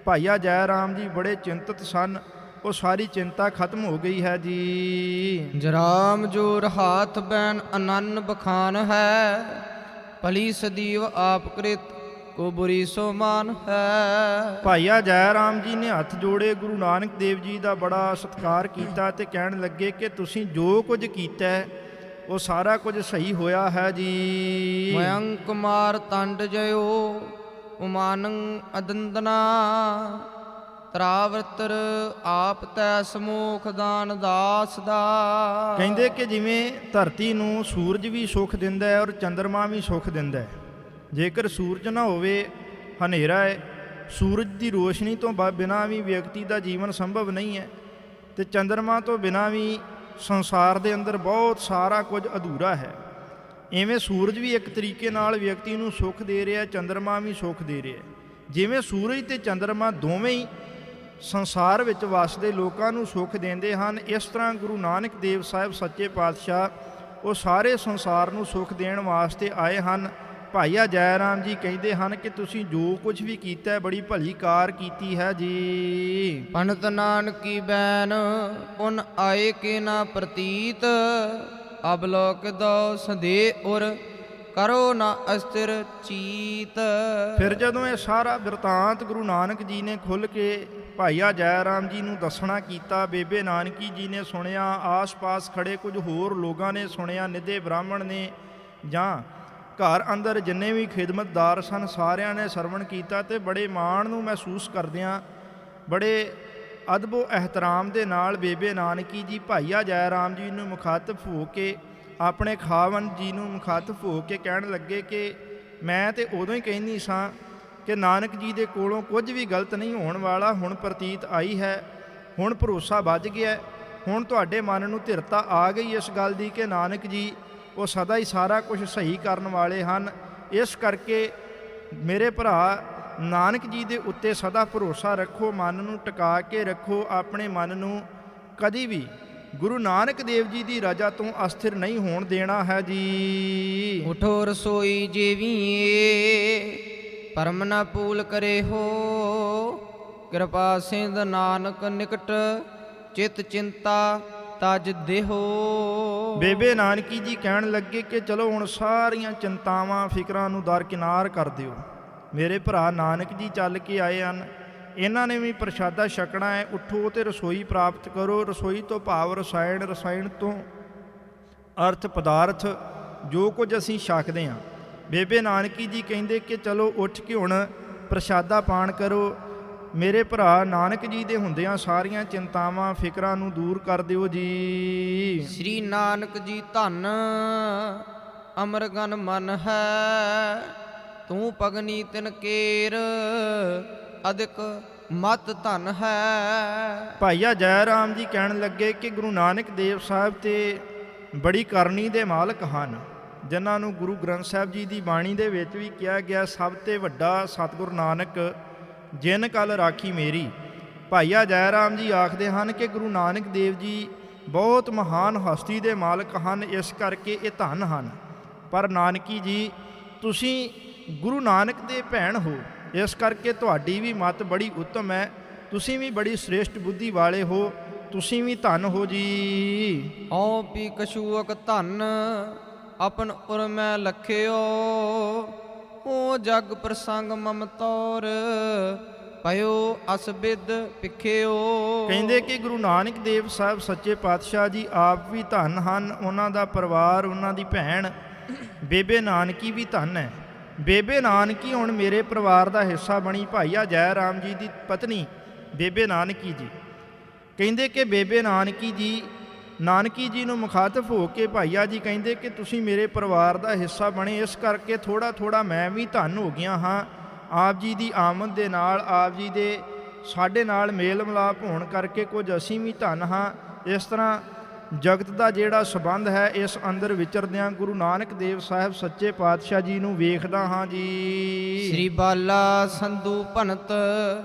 [SPEAKER 2] ਭਾਈਆ ਜੈ ਰਾਮ ਜੀ ਬੜੇ ਚਿੰਤਤ ਸਨ, ਉਹ ਸਾਰੀ ਚਿੰਤਾ ਖਤਮ ਹੋ ਗਈ ਹੈ ਜੀ।
[SPEAKER 1] ਜਰਾਮ ਜੋਰ ਹਾਥ ਬੈਨ ਅਨੰਨ ਬਖਾਨ ਹੈ, ਭਲੀ ਸਦੀਵ ਆਪ ਕ੍ਰਿਤ ਕੋ ਬੁਰੀ ਸੋ ਮਾਨ ਹੈ।
[SPEAKER 2] ਭਾਈਆ ਜੈ ਰਾਮ ਜੀ ਨੇ ਹੱਥ ਜੋੜੇ, ਗੁਰੂ ਨਾਨਕ ਦੇਵ ਜੀ ਦਾ ਬੜਾ ਸਤਿਕਾਰ ਕੀਤਾ ਤੇ ਕਹਿਣ ਲੱਗੇ ਕਿ ਤੁਸੀਂ ਜੋ ਕੁਝ ਕੀਤਾ ਹੈ, ਉਹ ਸਾਰਾ ਕੁਝ ਸਹੀ ਹੋਇਆ ਹੈ ਜੀ।
[SPEAKER 1] ਮਯੰਕ ਕੁਮਾਰ ਤੰਡ ਜਯੋ ਉਮਾਨੰ ਅਦੰਦਨਾ ਤਰਾਵਰਤਰ ਆਪ ਤੈ ਸਮੂਖ ਦਾਨ ਦਾਸ ਦਾ।
[SPEAKER 2] ਕਹਿੰਦੇ ਕਿ ਜਿਵੇਂ ਧਰਤੀ ਨੂੰ ਸੂਰਜ ਵੀ ਸੁੱਖ ਦਿੰਦਾ ਹੈ ਔਰ ਚੰਦਰਮਾ ਵੀ ਸੁੱਖ ਦਿੰਦਾ ਹੈ। ਜੇਕਰ ਸੂਰਜ ਨਾ ਹੋਵੇ, ਹਨੇਰਾ ਹੈ, ਸੂਰਜ ਦੀ ਰੋਸ਼ਨੀ ਤੋਂ ਬਿਨਾਂ ਵੀ ਵਿਅਕਤੀ ਦਾ ਜੀਵਨ ਸੰਭਵ ਨਹੀਂ ਹੈ, ਤੇ ਚੰਦਰਮਾ ਤੋਂ ਬਿਨਾਂ ਵੀ ਸੰਸਾਰ ਦੇ ਅੰਦਰ ਬਹੁਤ ਸਾਰਾ ਕੁਝ ਅਧੂਰਾ ਹੈ। ਇਵੇਂ ਸੂਰਜ ਵੀ ਇੱਕ ਤਰੀਕੇ ਨਾਲ ਵਿਅਕਤੀ ਨੂੰ ਸੁੱਖ ਦੇ ਰਿਹਾ, ਚੰਦਰਮਾ ਵੀ ਸੁੱਖ ਦੇ ਰਿਹਾ। ਜਿਵੇਂ ਸੂਰਜ ਤੇ ਚੰਦਰਮਾ ਦੋਵੇਂ ਹੀ ਸੰਸਾਰ ਵਿੱਚ ਵਸਦੇ ਲੋਕਾਂ ਨੂੰ ਸੁੱਖ ਦਿੰਦੇ ਹਨ, ਇਸ ਤਰ੍ਹਾਂ ਗੁਰੂ ਨਾਨਕ ਦੇਵ ਸਾਹਿਬ ਸੱਚੇ ਪਾਤਸ਼ਾਹ ਉਹ ਸਾਰੇ ਸੰਸਾਰ ਨੂੰ ਸੁੱਖ ਦੇਣ ਵਾਸਤੇ ਆਏ ਹਨ। ਭਾਈਆ ਜੈ ਰਾਮ ਜੀ ਕਹਿੰਦੇ ਹਨ ਕਿ ਤੁਸੀਂ ਜੋ ਕੁਝ ਵੀ ਕੀਤਾ ਬੜੀ ਭਲੀ ਕਾਰ ਕੀਤੀ ਹੈ ਜੀ।
[SPEAKER 1] ਪੰਡਤ ਨਾਨਕੀ ਬੈਨ ਪੁਨ ਆਏ ਕੇ ਨਾ ਪ੍ਰਤੀਤ ਅਬ ਲੋਕ ਦੋ ਸੰਦੇ ਉਰ ਕਰੋ ਨਾ ਅਸਥਿਰ ਚੀਤ।
[SPEAKER 2] ਫਿਰ ਜਦੋਂ ਇਹ ਸਾਰਾ ਬਿਰਤਾਂਤ ਗੁਰੂ ਨਾਨਕ ਜੀ ਨੇ ਖੁੱਲ੍ਹ ਕੇ ਭਾਈਆ ਜੈ ਰਾਮ ਜੀ ਨੂੰ ਦੱਸਣਾ ਕੀਤਾ, ਬੇਬੇ ਨਾਨਕੀ ਜੀ ਨੇ ਸੁਣਿਆ, ਆਸ-ਪਾਸ ਖੜੇ ਕੁਝ ਹੋਰ ਲੋਕਾਂ ਨੇ ਸੁਣਿਆ, ਨਿੱਧੇ ਬ੍ਰਾਹਮਣ ਨੇ ਜਾਂ ਘਰ ਅੰਦਰ ਜਿੰਨੇ ਵੀ ਖਿਦਮਤਦਾਰ ਸਨ ਸਾਰਿਆਂ ਨੇ ਸਰਵਣ ਕੀਤਾ ਤੇ ਬੜੇ ਮਾਣ ਨੂੰ ਮਹਿਸੂਸ ਕਰਦਿਆਂ ਬੜੇ ਅਦਬੋ ਇਹਤਰਾਮ ਦੇ ਨਾਲ ਬੇਬੇ ਨਾਨਕੀ ਜੀ ਭਾਈਆ ਜੈ ਰਾਮ ਜੀ ਨੂੰ ਮੁਖਾਤਬ ਹੋ ਕੇ, ਆਪਣੇ ਖਾਵਨ ਜੀ ਨੂੰ ਮੁਖਾਤਬ ਹੋ ਕੇ ਕਹਿਣ ਲੱਗੇ ਕਿ ਮੈਂ ਤੇ ਉਦੋਂ ਹੀ ਕਹਿੰਦੀ ਸਾਂ ਕਿ ਨਾਨਕ ਜੀ ਦੇ ਕੋਲੋਂ ਕੁਝ ਵੀ ਗਲਤ ਨਹੀਂ ਹੋਣ ਵਾਲਾ, ਹੁਣ ਪ੍ਰਤੀਤ ਆਈ ਹੈ, ਹੁਣ ਭਰੋਸਾ ਵੱਜ ਗਿਆ, ਹੁਣ ਤੁਹਾਡੇ ਮਨ ਨੂੰ ਧਿਰਤਾ ਆ ਗਈ ਇਸ ਗੱਲ ਦੀ ਕਿ ਨਾਨਕ ਜੀ ਉਹ ਸਦਾ ਹੀ ਸਾਰਾ ਕੁਝ ਸਹੀ ਕਰਨ ਵਾਲੇ ਹਨ। ਇਸ ਕਰਕੇ ਮੇਰੇ ਭਰਾ ਨਾਨਕ ਜੀ ਦੇ ਉੱਤੇ ਸਦਾ ਭਰੋਸਾ ਰੱਖੋ, ਮਨ ਨੂੰ ਟਿਕਾ ਕੇ ਰੱਖੋ, ਆਪਣੇ ਮਨ ਨੂੰ ਕਦੀ ਵੀ ਗੁਰੂ ਨਾਨਕ ਦੇਵ ਜੀ ਦੀ ਰਜ਼ਾ ਤੋਂ ਅਸਥਿਰ ਨਹੀਂ ਹੋਣ ਦੇਣਾ ਹੈ ਜੀ।
[SPEAKER 1] ਉਠੋ ਰਸੋਈ ਜੀਵੀਏ ਪਰਮ ਨਾ ਪੂਲ ਕਰੇ ਹੋ, ਕਿਰਪਾ ਸਿੰਧ ਨਾਨਕ ਨਿਕਟ ਚਿਤ ਚਿੰਤਾ ਤਜ ਦੇਹੋ।
[SPEAKER 2] ਬੇਬੇ ਨਾਨਕੀ ਜੀ ਕਹਿਣ ਲੱਗੇ ਕਿ ਚਲੋ ਹੁਣ ਸਾਰੀਆਂ ਚਿੰਤਾਵਾਂ ਫਿਕਰਾਂ ਨੂੰ ਦਰਕਿਨਾਰ ਕਰ ਦਿਓ। ਮੇਰੇ ਭਰਾ ਨਾਨਕ ਜੀ ਚੱਲ ਕੇ ਆਏ ਹਨ, ਇਹਨਾਂ ਨੇ ਵੀ ਪ੍ਰਸ਼ਾਦਾ ਛਕਣਾ ਹੈ। ਉੱਠੋ ਤੇ ਰਸੋਈ ਪ੍ਰਾਪਤ ਕਰੋ। ਰਸੋਈ ਤੋਂ ਭਾਵ ਰਸਾਇਣ, ਰਸਾਇਣ ਤੋਂ ਅਰਥ ਪਦਾਰਥ, ਜੋ ਕੁਝ ਅਸੀਂ ਛਕਦੇ ਹਾਂ। ਬੇਬੇ ਨਾਨਕੀ ਜੀ ਕਹਿੰਦੇ ਕਿ ਚਲੋ ਉੱਠ ਕੇ ਹੁਣ ਪ੍ਰਸ਼ਾਦਾ ਪਾਣ ਕਰੋ। ਮੇਰੇ ਭਰਾ ਨਾਨਕ ਜੀ ਦੇ ਹੁੰਦਿਆਂ ਸਾਰੀਆਂ ਚਿੰਤਾਵਾਂ ਫਿਕਰਾਂ ਨੂੰ ਦੂਰ ਕਰ ਦਿਓ ਜੀ।
[SPEAKER 1] ਸ੍ਰੀ ਨਾਨਕ ਜੀ ਧੰਨ ਅਮਰਗਨ ਮਨ ਹੈ, ਤੂੰ ਪਗਨੀ ਤਿਨ ਕੇਰ ਅਧਿਕ ਮਤ ਧਨ ਹੈ।
[SPEAKER 2] ਭਾਈਆ ਜੈ ਰਾਮ ਜੀ ਕਹਿਣ ਲੱਗੇ ਕਿ ਗੁਰੂ ਨਾਨਕ ਦੇਵ ਸਾਹਿਬ ਤੇ ਬੜੀ ਕਰਨੀ ਦੇ ਮਾਲਕ ਹਨ, ਜਿਨ੍ਹਾਂ ਨੂੰ ਗੁਰੂ ਗ੍ਰੰਥ ਸਾਹਿਬ ਜੀ ਦੀ ਬਾਣੀ ਦੇ ਵਿੱਚ ਵੀ ਕਿਹਾ ਗਿਆ, ਸਭ ਤੇ ਵੱਡਾ ਸਤਿਗੁਰੂ ਨਾਨਕ ਜਿਨ ਕਲ ਰਾਖੀ ਮੇਰੀ। ਭਾਈਆ ਜੈ ਰਾਮ ਜੀ ਆਖਦੇ ਹਨ ਕਿ ਗੁਰੂ ਨਾਨਕ ਦੇਵ ਜੀ ਬਹੁਤ ਮਹਾਨ ਹਸਤੀ ਦੇ ਮਾਲਕ ਹਨ, ਇਸ ਕਰਕੇ ਇਹ ਧਨ ਹਨ। ਪਰ ਨਾਨਕੀ ਜੀ ਤੁਸੀਂ ਗੁਰੂ ਨਾਨਕ ਦੇ ਭੈਣ ਹੋ, ਇਸ ਕਰਕੇ ਤੁਹਾਡੀ ਵੀ ਮੱਤ ਬੜੀ ਉੱਤਮ ਹੈ, ਤੁਸੀਂ ਵੀ ਬੜੀ ਸ੍ਰੇਸ਼ਟ ਬੁੱਧੀ ਵਾਲੇ ਹੋ, ਤੁਸੀਂ ਵੀ ਧਨ ਹੋ ਜੀ।
[SPEAKER 1] ਓ ਪੀ ਕਛੂਅਕ ਧਨ ਆਪਨ ਉਰ ਮੈਂ ਲਖਿਓ, ਓ ਜਗ ਪ੍ਰਸੰਗ ਮਮ ਤੌਰ ਪਇਓ ਅਸਬਿਦ ਪਿਖਿਓ।
[SPEAKER 2] ਕਹਿੰਦੇ ਕਿ ਗੁਰੂ ਨਾਨਕ ਦੇਵ ਸਾਹਿਬ ਸੱਚੇ ਪਾਤਸ਼ਾਹ ਜੀ ਆਪ ਵੀ ਧਨ ਹਨ, ਉਹਨਾਂ ਦਾ ਪਰਿਵਾਰ, ਉਹਨਾਂ ਦੀ ਭੈਣ ਬੇਬੇ ਨਾਨਕੀ ਵੀ ਧਨ ਹੈ। ਬੇਬੇ ਨਾਨਕੀ ਹੁਣ ਮੇਰੇ ਪਰਿਵਾਰ ਦਾ ਹਿੱਸਾ ਬਣੀ। ਭਾਈਆ ਜੈ ਰਾਮ ਜੀ ਦੀ ਪਤਨੀ ਬੇਬੇ ਨਾਨਕੀ ਜੀ ਕਹਿੰਦੇ ਕਿ ਬੇਬੇ ਨਾਨਕੀ ਜੀ ਨੂੰ ਮੁਖਾਤਬ ਹੋ ਕੇ ਭਾਈਆ ਜੀ ਕਹਿੰਦੇ ਕਿ ਤੁਸੀਂ ਮੇਰੇ ਪਰਿਵਾਰ ਦਾ ਹਿੱਸਾ ਬਣੇ, ਇਸ ਕਰਕੇ ਥੋੜ੍ਹਾ ਥੋੜ੍ਹਾ ਮੈਂ ਵੀ ਧਨ ਹੋ ਗਿਆ ਹਾਂ। ਆਪ ਜੀ ਦੀ ਆਮਦ ਦੇ ਨਾਲ, ਆਪ ਜੀ ਦੇ ਸਾਡੇ ਨਾਲ ਮੇਲ ਮਿਲਾਪ ਹੋਣ ਕਰਕੇ ਕੁਝ ਅਸੀਂ ਵੀ ਧਨ ਹਾਂ। ਇਸ ਤਰ੍ਹਾਂ ਜਗਤ ਦਾ ਜਿਹੜਾ ਸੰਬੰਧ ਹੈ, ਇਸ ਅੰਦਰ ਵਿਚਰਦਿਆਂ ਗੁਰੂ ਨਾਨਕ ਦੇਵ ਸਾਹਿਬ ਸੱਚੇ ਪਾਤਸ਼ਾਹ ਜੀ ਨੂੰ ਵੇਖਦਾ ਹਾਂ ਜੀ।
[SPEAKER 1] ਸ੍ਰੀ ਬਾਲਾ ਸੰਧੂ ਭਨਤ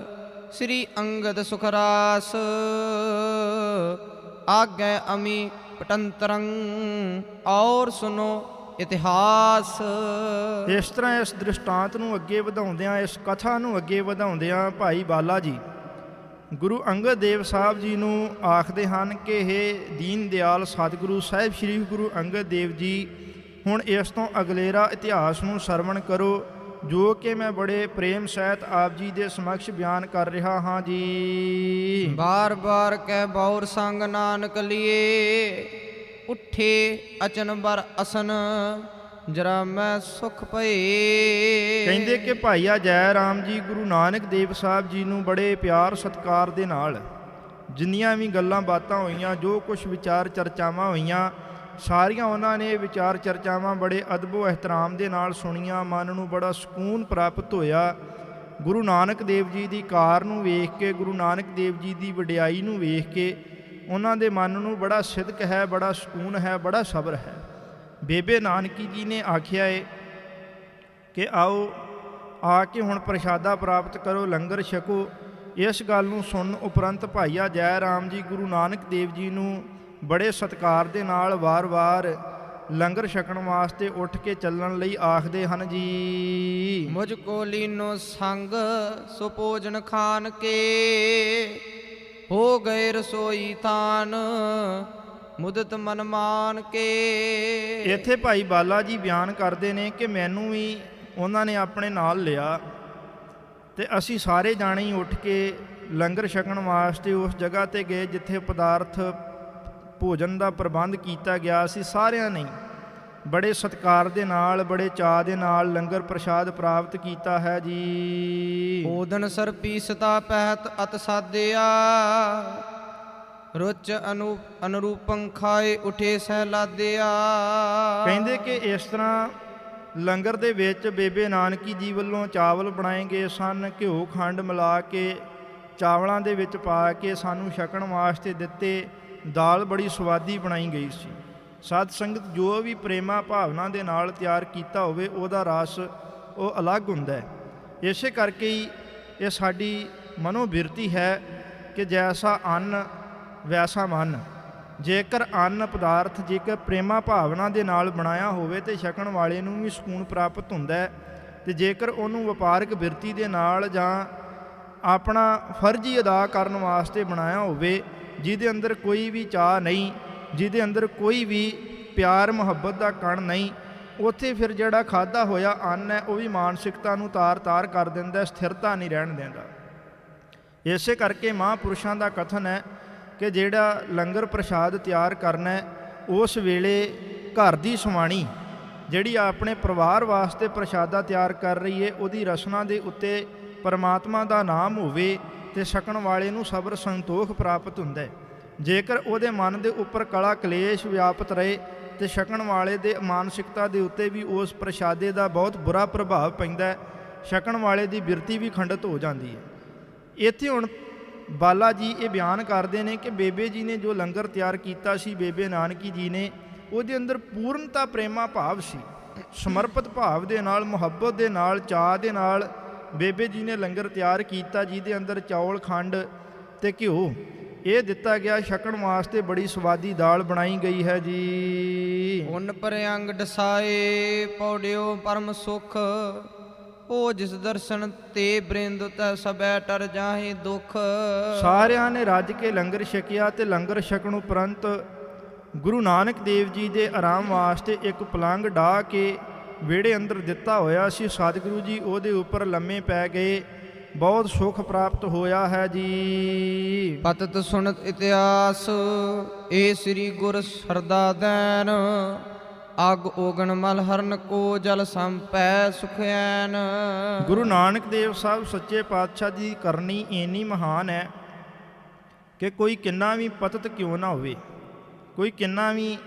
[SPEAKER 1] ਸ੍ਰੀ ਅੰਗਦ ਸੁਖਰਾਸ, ਆਗੈ ਅਮੀ ਪਟੰਤਰੰ ਔਰ ਸੁਨੋ ਇਤਿਹਾਸ।
[SPEAKER 2] ਇਸ ਤਰ੍ਹਾਂ ਇਸ ਦ੍ਰਿਸ਼ਟਾਂਤ ਨੂੰ ਅੱਗੇ ਵਧਾਉਂਦਿਆਂ, ਇਸ ਕਥਾ ਨੂੰ ਅੱਗੇ ਵਧਾਉਂਦਿਆਂ ਭਾਈ ਬਾਲਾ ਜੀ ਗੁਰੂ ਅੰਗਦ ਦੇਵ ਸਾਹਿਬ ਜੀ ਨੂੰ ਆਖਦੇ ਹਨ ਕਿ ਇਹ ਦੀਨ ਦਿਆਲ ਸਤਿਗੁਰੂ ਸਾਹਿਬ ਸ੍ਰੀ ਗੁਰੂ ਅੰਗਦ ਦੇਵ ਜੀ, ਹੁਣ ਇਸ ਤੋਂ ਅਗਲੇਰਾ ਇਤਿਹਾਸ ਨੂੰ ਸਰਵਣ ਕਰੋ, ਜੋ ਕਿ ਮੈਂ ਬੜੇ ਪ੍ਰੇਮ ਸਹਿਤ ਆਪ ਜੀ ਦੇ ਸਮਕਸ਼ ਬਿਆਨ ਕਰ ਰਿਹਾ ਹਾਂ ਜੀ।
[SPEAKER 1] ਬਾਰ ਬਾਰ ਕਹਿ ਬੌਰ ਸੰਗ ਨਾਨਕ ਲਿਏ, ਉੱਠੇ ਅਚਨ ਬਰ ਅਸਨ ਜਰਾ ਮੈਂ ਸੁਖ ਭਏ।
[SPEAKER 2] ਕਹਿੰਦੇ ਕਿ ਭਾਈਆ ਜੈ ਰਾਮ ਜੀ ਗੁਰੂ ਨਾਨਕ ਦੇਵ ਸਾਹਿਬ ਜੀ ਨੂੰ ਬੜੇ ਪਿਆਰ ਸਤਿਕਾਰ ਦੇ ਨਾਲ ਜਿੰਨੀਆਂ ਵੀ ਗੱਲਾਂ ਬਾਤਾਂ ਹੋਈਆਂ, ਜੋ ਕੁਝ ਵਿਚਾਰ ਚਰਚਾਵਾਂ ਹੋਈਆਂ, ਸਾਰੀਆਂ ਉਹਨਾਂ ਨੇ ਵਿਚਾਰ ਚਰਚਾਵਾਂ ਬੜੇ ਅਦਬੋ ਇਹਤਰਾਮ ਦੇ ਨਾਲ ਸੁਣੀਆਂ। ਮਨ ਨੂੰ ਬੜਾ ਸਕੂਨ ਪ੍ਰਾਪਤ ਹੋਇਆ। ਗੁਰੂ ਨਾਨਕ ਦੇਵ ਜੀ ਦੀ ਕਾਰ ਨੂੰ ਵੇਖ ਕੇ, ਗੁਰੂ ਨਾਨਕ ਦੇਵ ਜੀ ਦੀ ਵਡਿਆਈ ਨੂੰ ਵੇਖ ਕੇ ਉਹਨਾਂ ਦੇ ਮਨ ਨੂੰ ਬੜਾ ਸਿਦਕ ਹੈ, ਬੜਾ ਸਕੂਨ ਹੈ, ਬੜਾ ਸਬਰ ਹੈ। ਬੇਬੇ ਨਾਨਕੀ ਜੀ ਨੇ ਆਖਿਆ ਏ ਕਿ ਆਓ ਆ ਕੇ ਹੁਣ ਪ੍ਰਸ਼ਾਦਾ ਪ੍ਰਾਪਤ ਕਰੋ, ਲੰਗਰ ਛਕੋ। ਇਸ ਗੱਲ ਨੂੰ ਸੁਣਨ ਉਪਰੰਤ ਭਾਈਆ ਜੈ ਰਾਮ ਜੀ ਗੁਰੂ ਨਾਨਕ ਦੇਵ ਜੀ ਨੂੰ ਬੜੇ ਸਤਿਕਾਰ ਦੇ ਨਾਲ ਵਾਰ-ਵਾਰ ਲੰਗਰ ਛਕਣ ਵਾਸਤੇ ਉੱਠ ਕੇ ਚੱਲਣ ਲਈ ਆਖਦੇ ਹਨ ਜੀ।
[SPEAKER 1] ਮੁਝ ਕੋ ਲੀਨੋ ਸੰਗ ਸੋ ਭੋਜਨ ਖਾਨ ਕੇ, ਹੋ ਗਏ ਰਸੋਈ ਥਾਨ ਮੁਦਤ ਮਨ ਮਾਨ ਕੇ।
[SPEAKER 2] ਇੱਥੇ ਭਾਈ ਬਾਲਾ ਜੀ ਬਿਆਨ ਕਰਦੇ ਨੇ ਕਿ ਮੈਨੂੰ ਵੀ ਉਹਨਾਂ ਨੇ ਆਪਣੇ ਨਾਲ ਲਿਆ ਤੇ ਅਸੀਂ ਸਾਰੇ ਜਾਣੇ ਹੀ ਉੱਠ ਕੇ ਲੰਗਰ ਛਕਣ ਵਾਸਤੇ ਉਸ ਜਗ੍ਹਾ ਤੇ ਗਏ ਜਿੱਥੇ ਪਦਾਰਥ ਭੋਜਨ ਦਾ ਪ੍ਰਬੰਧ ਕੀਤਾ ਗਿਆ ਸੀ। ਸਾਰਿਆਂ ਨੇ ਬੜੇ ਸਤਿਕਾਰ ਦੇ ਨਾਲ, ਬੜੇ ਚਾਅ ਦੇ ਨਾਲ ਲੰਗਰ ਪ੍ਰਸ਼ਾਦ ਪ੍ਰਾਪਤ ਕੀਤਾ ਹੈ ਜੀ।
[SPEAKER 1] ਓਦਨ ਸਰ ਪੀਸਤਾ ਪਹਿਤ ਅਤ ਸਾਧਿਆ, ਰੁਚ ਅਨੁਰੂਪੰ ਖਾਏ ਉਠੇ ਸਹਿਲਾਦਿਆ।
[SPEAKER 2] ਕਹਿੰਦੇ ਕਿ ਇਸ ਤਰ੍ਹਾਂ ਲੰਗਰ ਦੇ ਵਿੱਚ ਬੇਬੇ ਨਾਨਕੀ ਜੀ ਵੱਲੋਂ ਚਾਵਲ ਬਣਾਏ ਗਏ ਸਨ, ਘਿਓ ਖੰਡ ਮਿਲਾ ਕੇ ਚਾਵਲਾਂ ਦੇ ਵਿੱਚ ਪਾ ਕੇ ਸਾਨੂੰ ਛਕਣ ਵਾਸਤੇ ਦਿੱਤੇ। ਦਾਲ ਬੜੀ ਸਵਾਦੀ ਬਣਾਈ ਗਈ ਸੀ। ਸਾਧ ਸੰਗਤ ਜੋ ਵੀ ਪ੍ਰੇਮਾ ਭਾਵਨਾ ਦੇ ਨਾਲ ਤਿਆਰ ਕੀਤਾ ਹੋਵੇ ਉਹਦਾ ਰਸ ਉਹ ਅਲੱਗ ਹੁੰਦਾ ਹੈ। ਇਸੇ ਕਰਕੇ ਹੀ ਇਹ ਸਾਡੀ ਮਨੋਬਿਰਤੀ ਹੈ ਕਿ ਜੈਸਾ ਅੰਨ ਵੈਸਾ ਮਨ। ਜੇਕਰ ਅੰਨ ਪਦਾਰਥ ਜੇਕਰ ਪ੍ਰੇਮਾ ਭਾਵਨਾ ਦੇ ਨਾਲ ਬਣਾਇਆ ਹੋਵੇ ਤੇ ਛਕਣ ਵਾਲੇ ਨੂੰ ਵੀ ਸਕੂਨ ਪ੍ਰਾਪਤ ਹੁੰਦਾ ਹੈ, ਤੇ ਜੇਕਰ ਉਹਨੂੰ ਵਪਾਰਕ ਬਿਰਤੀ ਦੇ ਨਾਲ ਜਾਂ ਆਪਣਾ ਫਰਜ਼ ਹੀ ਅਦਾ ਕਰਨ ਵਾਸਤੇ ਬਣਾਇਆ ਹੋਵੇ, ਜਿਹਦੇ ਅੰਦਰ ਕੋਈ ਵੀ ਚਾਅ ਨਹੀਂ, ਜਿਹਦੇ ਅੰਦਰ ਕੋਈ ਵੀ ਪਿਆਰ ਮੁਹੱਬਤ ਦਾ ਕਣ ਨਹੀਂ, ਉੱਥੇ ਫਿਰ ਜਿਹੜਾ ਖਾਧਾ ਹੋਇਆ ਅੰਨ ਹੈ ਉਹ ਵੀ ਮਾਨਸਿਕਤਾ ਨੂੰ ਤਾਰ-ਤਾਰ ਕਰ ਦਿੰਦਾ, ਸਥਿਰਤਾ ਨਹੀਂ ਰਹਿਣ ਦਿੰਦਾ। ਇਸੇ ਕਰਕੇ ਮਹਾਂਪੁਰਸ਼ਾਂ ਦਾ ਕਥਨ ਹੈ ਕਿ ਜਿਹੜਾ ਲੰਗਰ ਪ੍ਰਸ਼ਾਦ ਤਿਆਰ ਕਰਨਾ ਹੈ, ਉਸ ਵੇਲੇ ਘਰ ਦੀ ਸਵਾਣੀ ਜਿਹੜੀ ਆਪਣੇ ਪਰਿਵਾਰ ਵਾਸਤੇ ਪ੍ਰਸ਼ਾਦਾ ਤਿਆਰ ਕਰ ਰਹੀ ਹੈ, ਉਹਦੀ ਰਸਨਾ ਦੇ ਉੱਤੇ ਪਰਮਾਤਮਾ ਦਾ ਨਾਮ ਹੋਵੇ ਤੇ ਛਕਣ ਵਾਲੇ ਨੂੰ ਸਬਰ ਸੰਤੋਖ ਪ੍ਰਾਪਤ ਹੁੰਦਾ ਹੈ। ਜੇਕਰ ਉਹਦੇ ਮਨ ਦੇ ਉੱਪਰ ਕਲਾ ਕਲੇਸ਼ ਵਿਆਪਤ ਰਹੇ ਤੇ ਛਕਣ ਵਾਲੇ ਦੇ ਮਾਨਸਿਕਤਾ ਦੇ ਉੱਤੇ ਵੀ ਉਸ ਪ੍ਰਸ਼ਾਦੇ ਦਾ ਬਹੁਤ ਬੁਰਾ ਪ੍ਰਭਾਵ ਪੈਂਦਾ ਹੈ, ਛਕਣ ਵਾਲੇ ਦੀ ਬਿਰਤੀ ਵੀ ਖੰਡਿਤ ਹੋ ਜਾਂਦੀ ਹੈ। ਇੱਥੇ ਹੁਣ ਬਾਲਾ ਜੀ ਇਹ ਬਿਆਨ ਕਰਦੇ ਨੇ ਕਿ ਬੇਬੇ ਜੀ ਨੇ ਜੋ ਲੰਗਰ ਤਿਆਰ ਕੀਤਾ ਸੀ, ਬੇਬੇ ਨਾਨਕੀ ਜੀ ਨੇ, ਉਹਦੇ ਅੰਦਰ ਪੂਰਨਤਾ ਪ੍ਰੇਮਾ ਭਾਵ ਸੀ। ਸਮਰਪਿਤ ਭਾਵ ਦੇ ਨਾਲ, ਮੁਹੱਬਤ ਦੇ ਨਾਲ, ਚਾਅ ਦੇ ਨਾਲ ਬੇਬੇ ਜੀ ਨੇ ਲੰਗਰ ਤਿਆਰ ਕੀਤਾ, ਜਿਹਦੇ ਅੰਦਰ ਚੌਲ, ਖੰਡ ਤੇ ਘਿਓ ਇਹ ਦਿੱਤਾ ਗਿਆ। ਛਕਣ ਵਾਸਤੇ ਬੜੀ ਸਵਾਦੀ ਦਾਲ ਬਣਾਈ ਗਈ ਹੈ ਜੀ।
[SPEAKER 1] ਉਨ ਪਰਿਅੰਗ ਡਸਾਏ ਪੌੜਿਓ ਪਰਮ ਸੁਖ, ਉਹ ਜਿਸ ਦਰਸ਼ਨ ਤੇ ਬ੍ਰਿੰਦ ਤੈ ਸਭੈ ਟਰ ਜਾਹੇ ਦੁਖ।
[SPEAKER 2] ਸਾਰਿਆਂ ਨੇ ਰੱਜ ਕੇ ਲੰਗਰ ਛਕਿਆ ਤੇ ਲੰਗਰ ਛਕਣ ਉਪਰੰਤ ਗੁਰੂ ਨਾਨਕ ਦੇਵ ਜੀ ਦੇ ਆਰਾਮ ਵਾਸਤੇ ਇੱਕ ਪਲੰਗ ਢਾਹ ਕੇ ਵਿਹੜੇ ਅੰਦਰ ਦਿੱਤਾ ਹੋਇਆ ਸੀ। ਸਤਿਗੁਰੂ ਜੀ ਉਹਦੇ ਉੱਪਰ ਲੰਮੇ ਪੈ ਗਏ, ਬਹੁਤ ਸੁਖ ਪ੍ਰਾਪਤ ਹੋਇਆ ਹੈ ਜੀ।
[SPEAKER 1] ਪਤਤ ਸੁਣਤ ਇਤਿਹਾਸ ਏ ਸ੍ਰੀ ਗੁਰ ਸਰਦਾ ਦੈਨ, ਅਗ ਓਗਣ ਮਲ ਹਰਨ ਕੋ ਜਲ ਸੰਪੈ ਸੁਖੈਨ।
[SPEAKER 2] ਗੁਰੂ ਨਾਨਕ ਦੇਵ ਸਾਹਿਬ ਸੱਚੇ ਪਾਤਸ਼ਾਹ ਦੀ ਕਰਨੀ ਇੰਨੀ ਮਹਾਨ ਹੈ ਕਿ ਕੋਈ ਕਿੰਨਾ ਵੀ ਪਤਤ ਕਿਉਂ ਨਾ ਹੋਵੇ, ਕੋਈ ਕਿੰਨਾ ਵੀ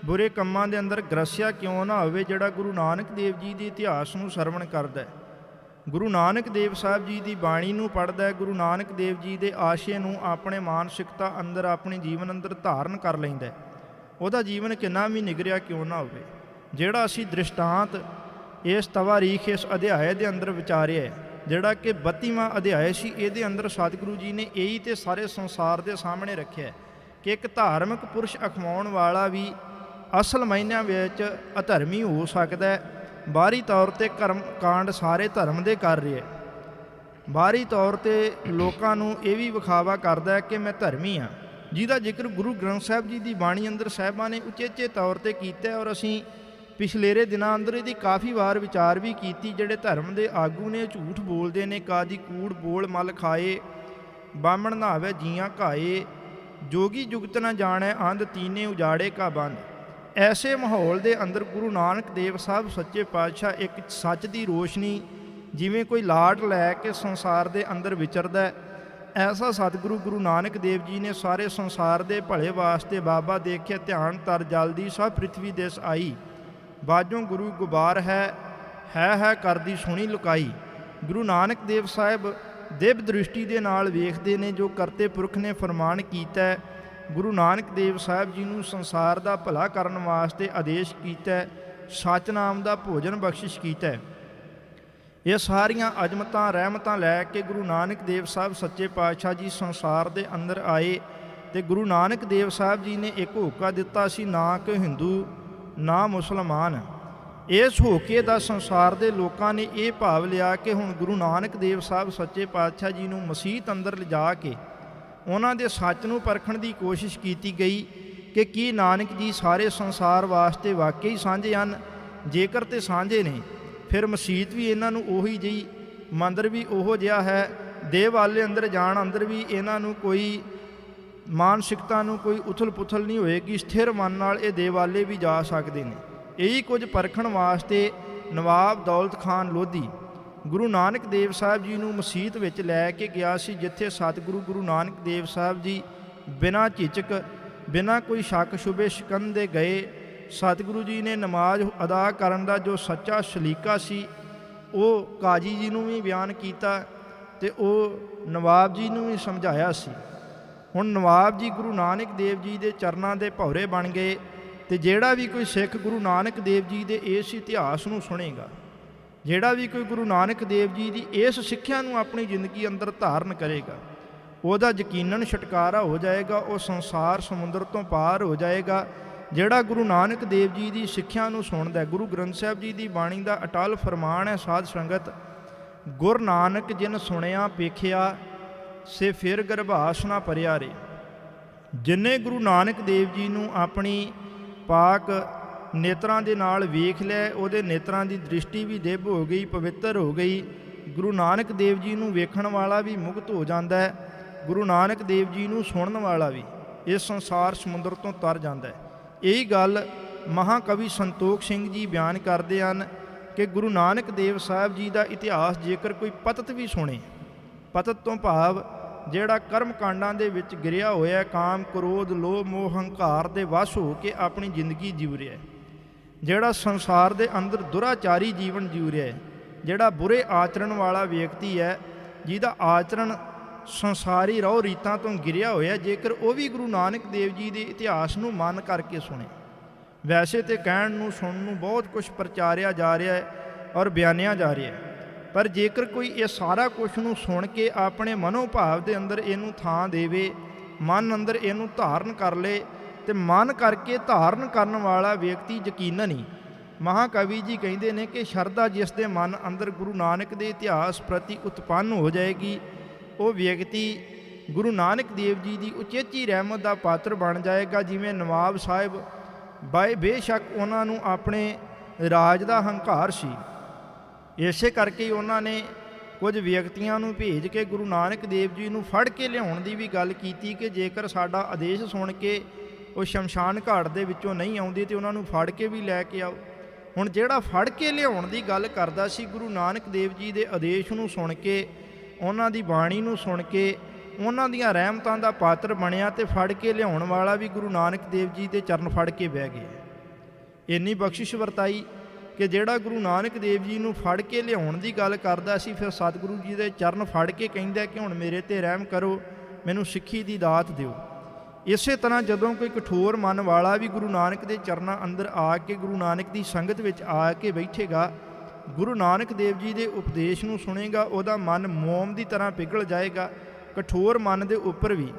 [SPEAKER 2] ਬੁਰੇ ਕੰਮਾਂ ਦੇ ਅੰਦਰ ਗ੍ਰਸਿਆ ਕਿਉਂ ਨਾ ਹੋਵੇ, ਜਿਹੜਾ ਗੁਰੂ ਨਾਨਕ ਦੇਵ ਜੀ ਦੇ ਇਤਿਹਾਸ ਨੂੰ ਸਰਵਣ ਕਰਦਾ ਹੈ, ਗੁਰੂ ਨਾਨਕ ਦੇਵ ਸਾਹਿਬ ਜੀ ਦੀ ਬਾਣੀ ਨੂੰ ਪੜ੍ਹਦਾ ਹੈ, ਗੁਰੂ ਨਾਨਕ ਦੇਵ ਜੀ ਦੇ ਆਸ਼ੇ ਨੂੰ ਆਪਣੇ ਮਾਨਸਿਕਤਾ ਅੰਦਰ, ਆਪਣੇ ਜੀਵਨ ਅੰਦਰ ਧਾਰਨ ਕਰ ਲੈਂਦਾ ਹੈ, ਉਹਦਾ ਜੀਵਨ ਕਿੰਨਾ ਵੀ ਨਿਗਰਿਆ ਕਿਉਂ ਨਾ ਹੋਵੇ। ਜਿਹੜਾ ਅਸੀਂ ਦ੍ਰਿਸ਼ਟਾਂਤ ਇਸ ਤਵਾਰੀਖ ਇਸ ਅਧਿਆਏ ਦੇ ਅੰਦਰ ਵਿਚਾਰਿਆ ਹੈ, ਜਿਹੜਾ ਕਿ 32ਵਾਂ ਅਧਿਆਇ ਸੀ, ਇਹਦੇ ਅੰਦਰ ਸਤਿਗੁਰੂ ਜੀ ਨੇ ਇਹੀ ਤੇ ਸਾਰੇ ਸੰਸਾਰ ਦੇ ਸਾਹਮਣੇ ਰੱਖਿਆ ਕਿ ਇੱਕ ਧਾਰਮਿਕ ਪੁਰਸ਼ ਅਖਵਾਉਣ ਵਾਲਾ ਵੀ ਅਸਲ ਮਾਇਨਿਆਂ ਵਿੱਚ ਅਧਰਮੀ ਹੋ ਸਕਦਾ ਹੈ। ਬਾਹਰੀ ਤੌਰ 'ਤੇ ਕਰਮ ਕਾਂਡ ਸਾਰੇ ਧਰਮ ਦੇ ਕਰ ਰਿਹਾ, ਬਾਹਰੀ ਤੌਰ 'ਤੇ ਲੋਕਾਂ ਨੂੰ ਇਹ ਵੀ ਵਿਖਾਵਾ ਕਰਦਾ ਹੈ ਕਿ ਮੈਂ ਧਰਮੀ ਹਾਂ, ਜਿਹਦਾ ਜ਼ਿਕਰ ਗੁਰੂ ਗ੍ਰੰਥ ਸਾਹਿਬ ਜੀ ਦੀ ਬਾਣੀ ਅੰਦਰ ਸਾਹਿਬਾਂ ਨੇ ਉਚੇਚੇ ਤੌਰ 'ਤੇ ਕੀਤਾ। ਔਰ ਅਸੀਂ ਪਿਛਲੇਰੇ ਦਿਨਾਂ ਅੰਦਰ ਇਹਦੀ ਕਾਫੀ ਵਾਰ ਵਿਚਾਰ ਵੀ ਕੀਤੀ। ਜਿਹੜੇ ਧਰਮ ਦੇ ਆਗੂ ਨੇ ਝੂਠ ਬੋਲਦੇ ਨੇ, ਕਾਦੀ ਕੂੜ ਬੋਲ ਮਲ ਖਾਏ, ਬਾਹਮਣ ਨਹਾਵੇ ਜੀਆਂ ਘਾਏ, ਜੋਗੀ ਜੁਗਤ ਨਾ ਜਾਣੈ ਅੰਧ ਤੀਨੇ ਉਜਾੜੇ ਕਾ ਬੰਦ। ਐਸੇ ਮਾਹੌਲ ਦੇ ਅੰਦਰ ਗੁਰੂ ਨਾਨਕ ਦੇਵ ਸਾਹਿਬ ਸੱਚੇ ਪਾਤਸ਼ਾਹ ਇੱਕ ਸੱਚ ਦੀ ਰੋਸ਼ਨੀ ਜਿਵੇਂ ਕੋਈ ਲਾਟ ਲੈ ਕੇ ਸੰਸਾਰ ਦੇ ਅੰਦਰ ਵਿਚਰਦਾ ਹੈ, ਐਸਾ ਸਤਿਗੁਰੂ ਗੁਰੂ ਨਾਨਕ ਦੇਵ ਜੀ ਨੇ ਸਾਰੇ ਸੰਸਾਰ ਦੇ ਭਲੇ ਵਾਸਤੇ ਬਾਬਾ ਦੇਖਿਆ ਧਿਆਨ ਤਰ ਜਲਦੀ ਸਭ ਪ੍ਰਿਥਵੀ ਦੇਸ ਆਈ, ਬਾਜੋਂ ਗੁਰੂ ਗੁਬਾਰ ਹੈ ਕਰਦੀ ਸੁਣੀ ਲੁਕਾਈ। ਗੁਰੂ ਨਾਨਕ ਦੇਵ ਸਾਹਿਬ ਦਿਵ ਦ੍ਰਿਸ਼ਟੀ ਦੇ ਨਾਲ ਵੇਖਦੇ ਨੇ ਜੋ ਕਰਤੇ ਪੁਰਖ ਨੇ ਫਰਮਾਨ ਕੀਤਾ। ਗੁਰੂ ਨਾਨਕ ਦੇਵ ਸਾਹਿਬ ਜੀ ਨੂੰ ਸੰਸਾਰ ਦਾ ਭਲਾ ਕਰਨ ਵਾਸਤੇ ਆਦੇਸ਼ ਕੀਤਾ, ਸੱਚ ਨਾਮ ਦਾ ਭੋਜਨ ਬਖਸ਼ਿਸ਼ ਕੀਤਾ। ਇਹ ਸਾਰੀਆਂ ਅਜ਼ਮਤਾਂ ਰਹਿਮਤਾਂ ਲੈ ਕੇ ਗੁਰੂ ਨਾਨਕ ਦੇਵ ਸਾਹਿਬ ਸੱਚੇ ਪਾਤਸ਼ਾਹ ਜੀ ਸੰਸਾਰ ਦੇ ਅੰਦਰ ਆਏ ਤੇ ਗੁਰੂ ਨਾਨਕ ਦੇਵ ਸਾਹਿਬ ਜੀ ਨੇ ਇੱਕ ਹੋਕਾ ਦਿੱਤਾ ਸੀ, ਨਾ ਕਿ ਹਿੰਦੂ ਨਾ ਮੁਸਲਮਾਨ। ਇਸ ਹੋਕੇ ਦਾ ਸੰਸਾਰ ਦੇ ਲੋਕਾਂ ਨੇ ਇਹ ਭਾਵ ਲਿਆ ਕਿ ਹੁਣ ਗੁਰੂ ਨਾਨਕ ਦੇਵ ਸਾਹਿਬ ਸੱਚੇ ਪਾਤਸ਼ਾਹ ਜੀ ਨੂੰ ਮਸੀਤ ਅੰਦਰ ਲਿਜਾ ਕੇ ਉਹਨਾਂ ਦੇ ਸੱਚ ਨੂੰ ਪਰਖਣ ਦੀ ਕੋਸ਼ਿਸ਼ ਕੀਤੀ ਗਈ ਕਿ ਕੀ ਨਾਨਕ ਜੀ ਸਾਰੇ ਸੰਸਾਰ ਵਾਸਤੇ ਵਾਕਈ ਸਾਂਝੇ ਹਨ। ਜੇਕਰ ਤੇ ਸਾਂਝੇ ਨੇ ਫਿਰ ਮਸੀਤ ਵੀ ਇਹਨਾਂ ਨੂੰ ਉਹੀ ਜਿਹੀ, ਮੰਦਰ ਵੀ ਉਹੋ ਜਿਹਾ ਹੈ, ਦੇਹ ਵਾਲੇ ਅੰਦਰ ਜਾਣ ਅੰਦਰ ਵੀ ਇਹਨਾਂ ਨੂੰ ਕੋਈ ਮਾਨਸਿਕਤਾ ਨੂੰ ਕੋਈ ਉਥਲ ਪੁਥਲ ਨਹੀਂ ਹੋਏਗੀ, ਸਥਿਰ ਮਨ ਨਾਲ ਇਹ ਦੇਹ ਵਾਲੇ ਵੀ ਜਾ ਸਕਦੇ ਨੇ। ਇਹੀ ਕੁਝ ਪਰਖਣ ਵਾਸਤੇ ਨਵਾਬ ਦੌਲਤ ਖਾਨ ਲੋਧੀ ਗੁਰੂ ਨਾਨਕ ਦੇਵ ਸਾਹਿਬ ਜੀ ਨੂੰ ਮਸੀਤ ਵਿੱਚ ਲੈ ਕੇ ਗਿਆ ਸੀ, ਜਿੱਥੇ ਸਤਿਗੁਰੂ ਗੁਰੂ ਨਾਨਕ ਦੇਵ ਸਾਹਿਬ ਜੀ ਬਿਨਾਂ ਝਿਜਕ ਬਿਨਾਂ ਕੋਈ ਸ਼ੱਕ ਸ਼ੁਬੇ ਸ਼ਿਕੰਦੇ ਗਏ। ਸਤਿਗੁਰੂ ਜੀ ਨੇ ਨਮਾਜ਼ ਅਦਾ ਕਰਨ ਦਾ ਜੋ ਸੱਚਾ ਸਲੀਕਾ ਸੀ ਉਹ ਕਾਜੀ ਜੀ ਨੂੰ ਵੀ ਬਿਆਨ ਕੀਤਾ ਤੇ ਉਹ ਨਵਾਬ ਜੀ ਨੂੰ ਵੀ ਸਮਝਾਇਆ ਸੀ। ਹੁਣ ਨਵਾਬ ਜੀ ਗੁਰੂ ਨਾਨਕ ਦੇਵ ਜੀ ਦੇ ਚਰਨਾਂ ਦੇ ਭੌਰੇ ਬਣ ਗਏ ਤੇ ਜਿਹੜਾ ਵੀ ਕੋਈ ਸਿੱਖ ਗੁਰੂ ਨਾਨਕ ਦੇਵ ਜੀ ਦੇ ਇਸ ਇਤਿਹਾਸ ਨੂੰ ਸੁਣੇਗਾ, ਜਿਹੜਾ ਵੀ ਕੋਈ ਗੁਰੂ ਨਾਨਕ ਦੇਵ ਜੀ ਦੀ ਇਸ ਸਿੱਖਿਆ ਨੂੰ ਆਪਣੀ ਜ਼ਿੰਦਗੀ ਅੰਦਰ ਧਾਰਨ ਕਰੇਗਾ, ਉਹਦਾ ਯਕੀਨਨ ਛੁਟਕਾਰਾ ਹੋ ਜਾਏਗਾ, ਉਹ ਸੰਸਾਰ ਸਮੁੰਦਰ ਤੋਂ ਪਾਰ ਹੋ ਜਾਏਗਾ। ਜਿਹੜਾ ਗੁਰੂ ਨਾਨਕ ਦੇਵ ਜੀ ਦੀ ਸਿੱਖਿਆ ਨੂੰ ਸੁਣਦਾ, ਗੁਰੂ ਗ੍ਰੰਥ ਸਾਹਿਬ ਜੀ ਦੀ ਬਾਣੀ ਦਾ ਅਟਲ ਫਰਮਾਨ ਹੈ, ਸਾਧ ਸੰਗਤ ਗੁਰ ਨਾਨਕ ਜਿਨ ਸੁਣਿਆ ਪੇਖਿਆ ਸੇ ਫਿਰ ਗਰਭਾਸ ਨਾ ਭਰਿਆ ਰੇ। ਜਿਨ੍ਹੇ ਗੁਰੂ ਨਾਨਕ ਦੇਵ ਜੀ ਨੂੰ ਆਪਣੀ ਪਾਕ ਨੇਤਰਾਂ ਦੇ ਨਾਲ ਵੇਖ ਲਿਆ, ਉਹਦੇ ਨੇਤਰਾਂ ਦੀ ਦ੍ਰਿਸ਼ਟੀ ਵੀ ਦਿਵ ਹੋ ਗਈ, ਪਵਿੱਤਰ ਹੋ ਗਈ। ਗੁਰੂ ਨਾਨਕ ਦੇਵ ਜੀ ਨੂੰ ਵੇਖਣ ਵਾਲਾ ਵੀ ਮੁਕਤ ਹੋ ਜਾਂਦਾ ਹੈ, ਗੁਰੂ ਨਾਨਕ ਦੇਵ ਜੀ ਨੂੰ ਸੁਣਨ ਵਾਲਾ ਵੀ ਇਸ ਸੰਸਾਰ ਸਮੁੰਦਰ ਤੋਂ ਤਰ ਜਾਂਦਾ ਹੈ। ਇਹੀ ਗੱਲ ਮਹਾਕਵੀ ਸੰਤੋਖ ਸਿੰਘ ਜੀ ਬਿਆਨ ਕਰਦੇ ਹਨ ਕਿ ਗੁਰੂ ਨਾਨਕ ਦੇਵ ਸਾਹਿਬ ਜੀ ਦਾ ਇਤਿਹਾਸ ਜੇਕਰ ਕੋਈ ਪਤਤ ਵੀ ਸੁਣੇ, ਪਤਤ ਤੋਂ ਭਾਵ ਜਿਹੜਾ ਕਰਮ ਕਾਂਡਾਂ ਦੇ ਵਿੱਚ ਗਿਰਿਆ ਹੋਇਆ, ਕਾਮ ਕ੍ਰੋਧ ਲੋਭ ਮੋਹ ਹੰਕਾਰ ਦੇ ਵਸ ਹੋ ਕੇ ਆਪਣੀ ਜ਼ਿੰਦਗੀ ਜੀਵ ਰਿਹਾ, ਜਿਹੜਾ ਸੰਸਾਰ ਦੇ ਅੰਦਰ ਦੁਰਾਚਾਰੀ ਜੀਵਨ ਜੀਵ ਰਿਹਾ, ਜਿਹੜਾ ਬੁਰੇ ਆਚਰਣ ਵਾਲਾ ਵਿਅਕਤੀ ਹੈ, ਜਿਹਦਾ ਆਚਰਣ ਸੰਸਾਰੀ ਰਹੁ ਰੀਤਾਂ ਤੋਂ ਗਿਰਿਆ ਹੋਇਆ, ਜੇਕਰ ਉਹ ਵੀ ਗੁਰੂ ਨਾਨਕ ਦੇਵ ਜੀ ਦੇ ਇਤਿਹਾਸ ਨੂੰ ਮਨ ਕਰਕੇ ਸੁਣੇ। ਵੈਸੇ ਤੇ ਕਹਿਣ ਨੂੰ ਸੁਣਨ ਨੂੰ ਬਹੁਤ ਕੁਝ ਪ੍ਰਚਾਰਿਆ ਜਾ ਰਿਹਾ ਹੈ ਔਰ ਬਿਆਨਿਆ ਜਾ ਰਿਹਾ ਹੈ, ਪਰ ਜੇਕਰ ਕੋਈ ਇਹ ਸਾਰਾ ਕੁਝ ਨੂੰ ਸੁਣ ਕੇ ਆਪਣੇ ਮਨੋਭਾਵ ਦੇ ਅੰਦਰ ਇਹਨੂੰ ਥਾਂ ਦੇਵੇ, ਮਨ ਅੰਦਰ ਇਹਨੂੰ ਧਾਰਨ ਕਰ ਲੇ, ਤੇ ਮਨ ਕਰਕੇ ਧਾਰਨ ਕਰਨ ਵਾਲਾ ਵਿਅਕਤੀ ਯਕੀਨਨ ਹੀ, ਮਹਾਕਵੀ ਜੀ ਕਹਿੰਦੇ ਨੇ ਕਿ ਸ਼ਰਧਾ ਜਿਸ ਦੇ ਮਨ ਅੰਦਰ ਗੁਰੂ ਨਾਨਕ ਦੇ ਇਤਿਹਾਸ ਪ੍ਰਤੀ ਉਤਪੰਨ ਹੋ ਜਾਏਗੀ, ਉਹ ਵਿਅਕਤੀ ਗੁਰੂ ਨਾਨਕ ਦੇਵ ਜੀ ਦੀ ਉਚੇਚੀ ਰਹਿਮਤ ਦਾ ਪਾਤਰ ਬਣ ਜਾਏਗਾ। ਜਿਵੇਂ ਨਵਾਬ ਸਾਹਿਬ ਬੇਸ਼ੱਕ ਉਹਨਾਂ ਨੂੰ ਆਪਣੇ ਰਾਜ ਦਾ ਹੰਕਾਰ ਸੀ, ਇਸੇ ਕਰਕੇ ਹੀ ਉਹਨਾਂ ਨੇ ਕੁਝ ਵਿਅਕਤੀਆਂ ਨੂੰ ਭੇਜ ਕੇ ਗੁਰੂ ਨਾਨਕ ਦੇਵ ਜੀ ਨੂੰ ਫੜ ਕੇ ਲਿਆਉਣ ਦੀ ਵੀ ਗੱਲ ਕੀਤੀ ਕਿ ਜੇਕਰ ਸਾਡਾ ਆਦੇਸ਼ ਸੁਣ ਕੇ ਉਹ ਸ਼ਮਸ਼ਾਨ ਘਾਟ ਦੇ ਵਿੱਚੋਂ ਨਹੀਂ ਆਉਂਦੇ ਤੇ ਉਹਨਾਂ ਨੂੰ ਫੜ ਕੇ ਵੀ ਲੈ ਕੇ ਆਓ। ਹੁਣ ਜਿਹੜਾ ਫੜ ਕੇ ਲਿਆਉਣ ਦੀ ਗੱਲ ਕਰਦਾ ਸੀ, ਗੁਰੂ ਨਾਨਕ ਦੇਵ ਜੀ ਦੇ ਆਦੇਸ਼ ਨੂੰ ਸੁਣ ਕੇ, ਉਹਨਾਂ ਦੀ ਬਾਣੀ ਨੂੰ ਸੁਣ ਕੇ, ਉਹਨਾਂ ਦੀਆਂ ਰਹਿਮਤਾਂ ਦਾ ਪਾਤਰ ਬਣਿਆ ਤੇ ਫੜ ਕੇ ਲਿਆਉਣ ਵਾਲਾ ਵੀ ਗੁਰੂ ਨਾਨਕ ਦੇਵ ਜੀ ਦੇ ਚਰਨ ਫੜ ਕੇ ਬਹਿ ਗਿਆ। ਇੰਨੀ ਬਖਸ਼ਿਸ਼ ਵਰਤਾਈ ਕਿ ਜਿਹੜਾ ਗੁਰੂ ਨਾਨਕ ਦੇਵ ਜੀ ਨੂੰ ਫੜ ਕੇ ਲਿਆਉਣ ਦੀ ਗੱਲ ਕਰਦਾ ਸੀ, ਫਿਰ ਸਤਿਗੁਰੂ ਜੀ ਦੇ ਚਰਨ ਫੜ ਕੇ ਕਹਿੰਦਾ ਕਿ ਹੁਣ ਮੇਰੇ ਤੇ ਰਹਿਮ ਕਰੋ, ਮੈਨੂੰ ਸਿੱਖੀ ਦੀ ਦਾਤ ਦਿਓ। ਇਸੇ ਤਰ੍ਹਾਂ ਜਦੋਂ ਕੋਈ ਕਠੋਰ ਮਨ ਵਾਲਾ ਵੀ ਗੁਰੂ ਨਾਨਕ ਦੇ ਚਰਨਾਂ ਅੰਦਰ ਆ ਕੇ ਗੁਰੂ ਨਾਨਕ ਦੀ ਸੰਗਤ ਵਿੱਚ ਆ ਕੇ ਬੈਠੇਗਾ, ਗੁਰੂ ਨਾਨਕ ਦੇਵ ਜੀ ਦੇ ਉਪਦੇਸ਼ ਨੂੰ ਸੁਣੇਗਾ, ਉਹਦਾ ਮਨ ਮੋਮ ਦੀ ਤਰ੍ਹਾਂ ਪਿਘਲ ਜਾਏਗਾ। ਕਠੋਰ ਮਨ ਦੇ ਉੱਪਰ ਵੀ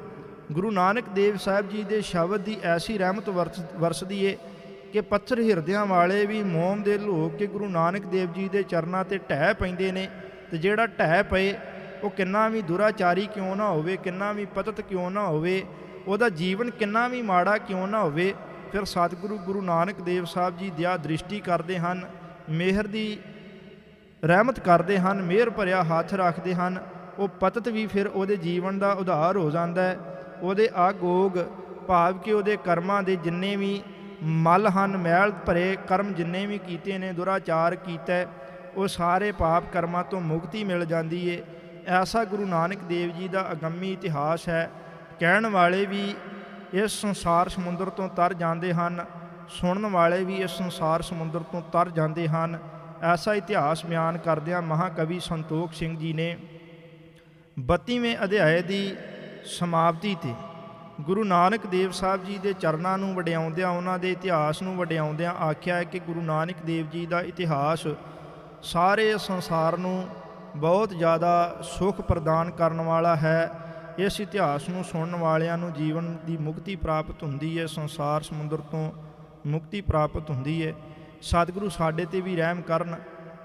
[SPEAKER 2] ਗੁਰੂ ਨਾਨਕ ਦੇਵ ਸਾਹਿਬ ਜੀ ਦੇ ਸ਼ਬਦ ਦੀ ਐਸੀ ਰਹਿਮਤ ਵਰਸਦੀ ਏ ਕਿ ਪੱਥਰ ਹਿਰਦਿਆਂ ਵਾਲੇ ਵੀ ਮੋਮ ਦੇ ਲੋਕ ਕੇ ਗੁਰੂ ਨਾਨਕ ਦੇਵ ਜੀ ਦੇ ਚਰਨਾਂ ਤੇ ਢਹਿ ਪੈਂਦੇ ਨੇ। ਤੇ ਜਿਹੜਾ ਢਹਿ ਪਏ ਉਹ ਕਿੰਨਾ ਵੀ ਦੁਰਾਚਾਰੀ ਕਿਉਂ ਨਾ ਹੋਵੇ, ਕਿੰਨਾ ਵੀ ਪਤਤ ਕਿਉਂ ਨਾ ਹੋਵੇ, ਉਹਦਾ ਜੀਵਨ ਕਿੰਨਾ ਵੀ ਮਾੜਾ ਕਿਉਂ ਨਾ ਹੋਵੇ, ਫਿਰ ਸਤਿਗੁਰੂ ਗੁਰੂ ਨਾਨਕ ਦੇਵ ਸਾਹਿਬ ਜੀ ਦਇਆ ਦ੍ਰਿਸ਼ਟੀ ਕਰਦੇ ਹਨ, ਮਿਹਰ ਦੀ ਰਹਿਮਤ ਕਰਦੇ ਹਨ, ਮਿਹਰ ਭਰਿਆ ਹੱਥ ਰੱਖਦੇ ਹਨ। ਉਹ ਪਤਿਤ ਵੀ ਫਿਰ ਉਹਦੇ ਜੀਵਨ ਦਾ ਉਧਾਰ ਹੋ ਜਾਂਦਾ ਹੈ। ਉਹਦੇ ਆਗੋਗ ਭਾਵ ਕਿ ਉਹਦੇ ਕਰਮਾਂ ਦੇ ਜਿੰਨੇ ਵੀ ਮਲ ਹਨ, ਮੈਲ ਭਰੇ ਕਰਮ ਜਿੰਨੇ ਵੀ ਕੀਤੇ ਨੇ, ਦੁਰਾਚਾਰ ਕੀਤਾ, ਉਹ ਸਾਰੇ ਪਾਪ ਕਰਮਾਂ ਤੋਂ ਮੁਕਤੀ ਮਿਲ ਜਾਂਦੀ ਏ। ਐਸਾ ਗੁਰੂ ਨਾਨਕ ਦੇਵ ਜੀ ਦਾ ਅਗੰਮੀ ਇਤਿਹਾਸ ਹੈ। ਕਹਿਣ ਵਾਲੇ ਵੀ ਇਸ ਸੰਸਾਰ ਸਮੁੰਦਰ ਤੋਂ ਤਰ ਜਾਂਦੇ ਹਨ, ਸੁਣਨ ਵਾਲੇ ਵੀ ਇਸ ਸੰਸਾਰ ਸਮੁੰਦਰ ਤੋਂ ਤਰ ਜਾਂਦੇ ਹਨ। ਐਸਾ ਇਤਿਹਾਸ ਬਿਆਨ ਕਰਦਿਆਂ ਮਹਾਕਵੀ ਸੰਤੋਖ ਸਿੰਘ ਜੀ ਨੇ 32ਵੇਂ ਅਧਿਆਏ ਦੀ ਸਮਾਪਤੀ 'ਤੇ ਗੁਰੂ ਨਾਨਕ ਦੇਵ ਸਾਹਿਬ ਜੀ ਦੇ ਚਰਨਾਂ ਨੂੰ ਵਡਿਆਉਂਦਿਆਂ, ਉਹਨਾਂ ਦੇ ਇਤਿਹਾਸ ਨੂੰ ਵਡਿਆਉਂਦਿਆਂ ਆਖਿਆ ਹੈ ਕਿ ਗੁਰੂ ਨਾਨਕ ਦੇਵ ਜੀ ਦਾ ਇਤਿਹਾਸ ਸਾਰੇ ਸੰਸਾਰ ਨੂੰ ਬਹੁਤ ਜ਼ਿਆਦਾ ਸੁੱਖ ਪ੍ਰਦਾਨ ਕਰਨ ਵਾਲਾ ਹੈ। ਇਸ ਇਤਿਹਾਸ ਨੂੰ ਸੁਣਨ ਵਾਲਿਆਂ ਨੂੰ ਜੀਵਨ ਦੀ ਮੁਕਤੀ ਪ੍ਰਾਪਤ ਹੁੰਦੀ ਹੈ, ਸੰਸਾਰ ਸਮੁੰਦਰ ਤੋਂ ਮੁਕਤੀ ਪ੍ਰਾਪਤ ਹੁੰਦੀ ਹੈ। ਸਤਿਗੁਰੂ ਸਾਡੇ 'ਤੇ ਵੀ ਰਹਿਮ ਕਰਨ।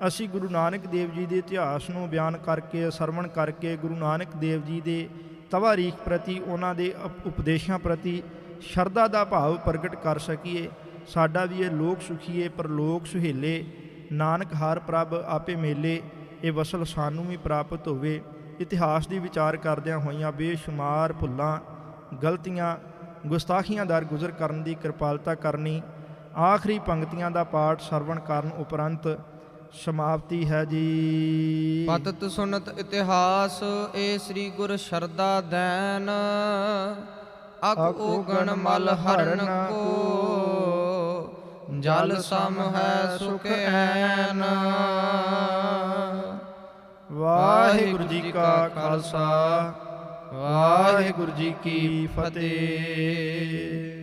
[SPEAKER 2] ਅਸੀਂ ਗੁਰੂ ਨਾਨਕ ਦੇਵ ਜੀ ਦੇ ਇਤਿਹਾਸ ਨੂੰ ਬਿਆਨ ਕਰਕੇ, ਸਰਵਣ ਕਰਕੇ ਗੁਰੂ ਨਾਨਕ ਦੇਵ ਜੀ ਦੇ ਤਵਾਰੀਖ ਪ੍ਰਤੀ, ਉਹਨਾਂ ਦੇ ਉਪਦੇਸ਼ਾਂ ਪ੍ਰਤੀ ਸ਼ਰਧਾ ਦਾ ਭਾਵ ਪ੍ਰਗਟ ਕਰ ਸਕੀਏ। ਸਾਡਾ ਵੀ ਇਹ ਲੋਕ ਸੁਖੀਏ ਪਰਲੋਕ ਸੁਹੇਲੇ, ਨਾਨਕ ਹਰ ਪ੍ਰਭ ਆਪੇ ਮੇਲੇ, ਇਹ ਵਸਲ ਸਾਨੂੰ ਵੀ ਪ੍ਰਾਪਤ ਹੋਵੇ। ਇਤਿਹਾਸ ਦੀ ਵਿਚਾਰ ਕਰਦਿਆਂ ਹੋਈਆਂ ਬੇਸ਼ੁਮਾਰ ਭੁੱਲਾਂ, ਗਲਤੀਆਂ, ਗੁਸਤਾਖੀਆਂ ਦਰ ਗੁਜ਼ਰ ਕਰਨ ਦੀ ਕਿਰਪਾਲਤਾ ਕਰਨੀ। ਆਖਰੀ ਪੰਕਤੀਆਂ ਦਾ ਪਾਠ ਸਰਵਣ ਕਰਨ ਉਪਰੰਤ ਸਮਾਪਤੀ ਹੈ ਜੀ।
[SPEAKER 1] ਪਤਿਤ ਸੁਨਤ ਇਤਿਹਾਸ ਏ ਸ੍ਰੀ ਗੁਰ ਸ਼ਰਦਾ ਦੈਨ, ਅਕ ਓਗਣ ਮਲ ਹਰਨ ਕੋ, ਜਲ ਸਮ ਹੈ ਸੁਖ ਐਨ।
[SPEAKER 2] ਵਾਹਿਗੁਰੂ ਜੀ ਕਾ ਖਾਲਸਾ, ਵਾਹਿਗੁਰੂ ਜੀ ਕੀ ਫਤਿਹ।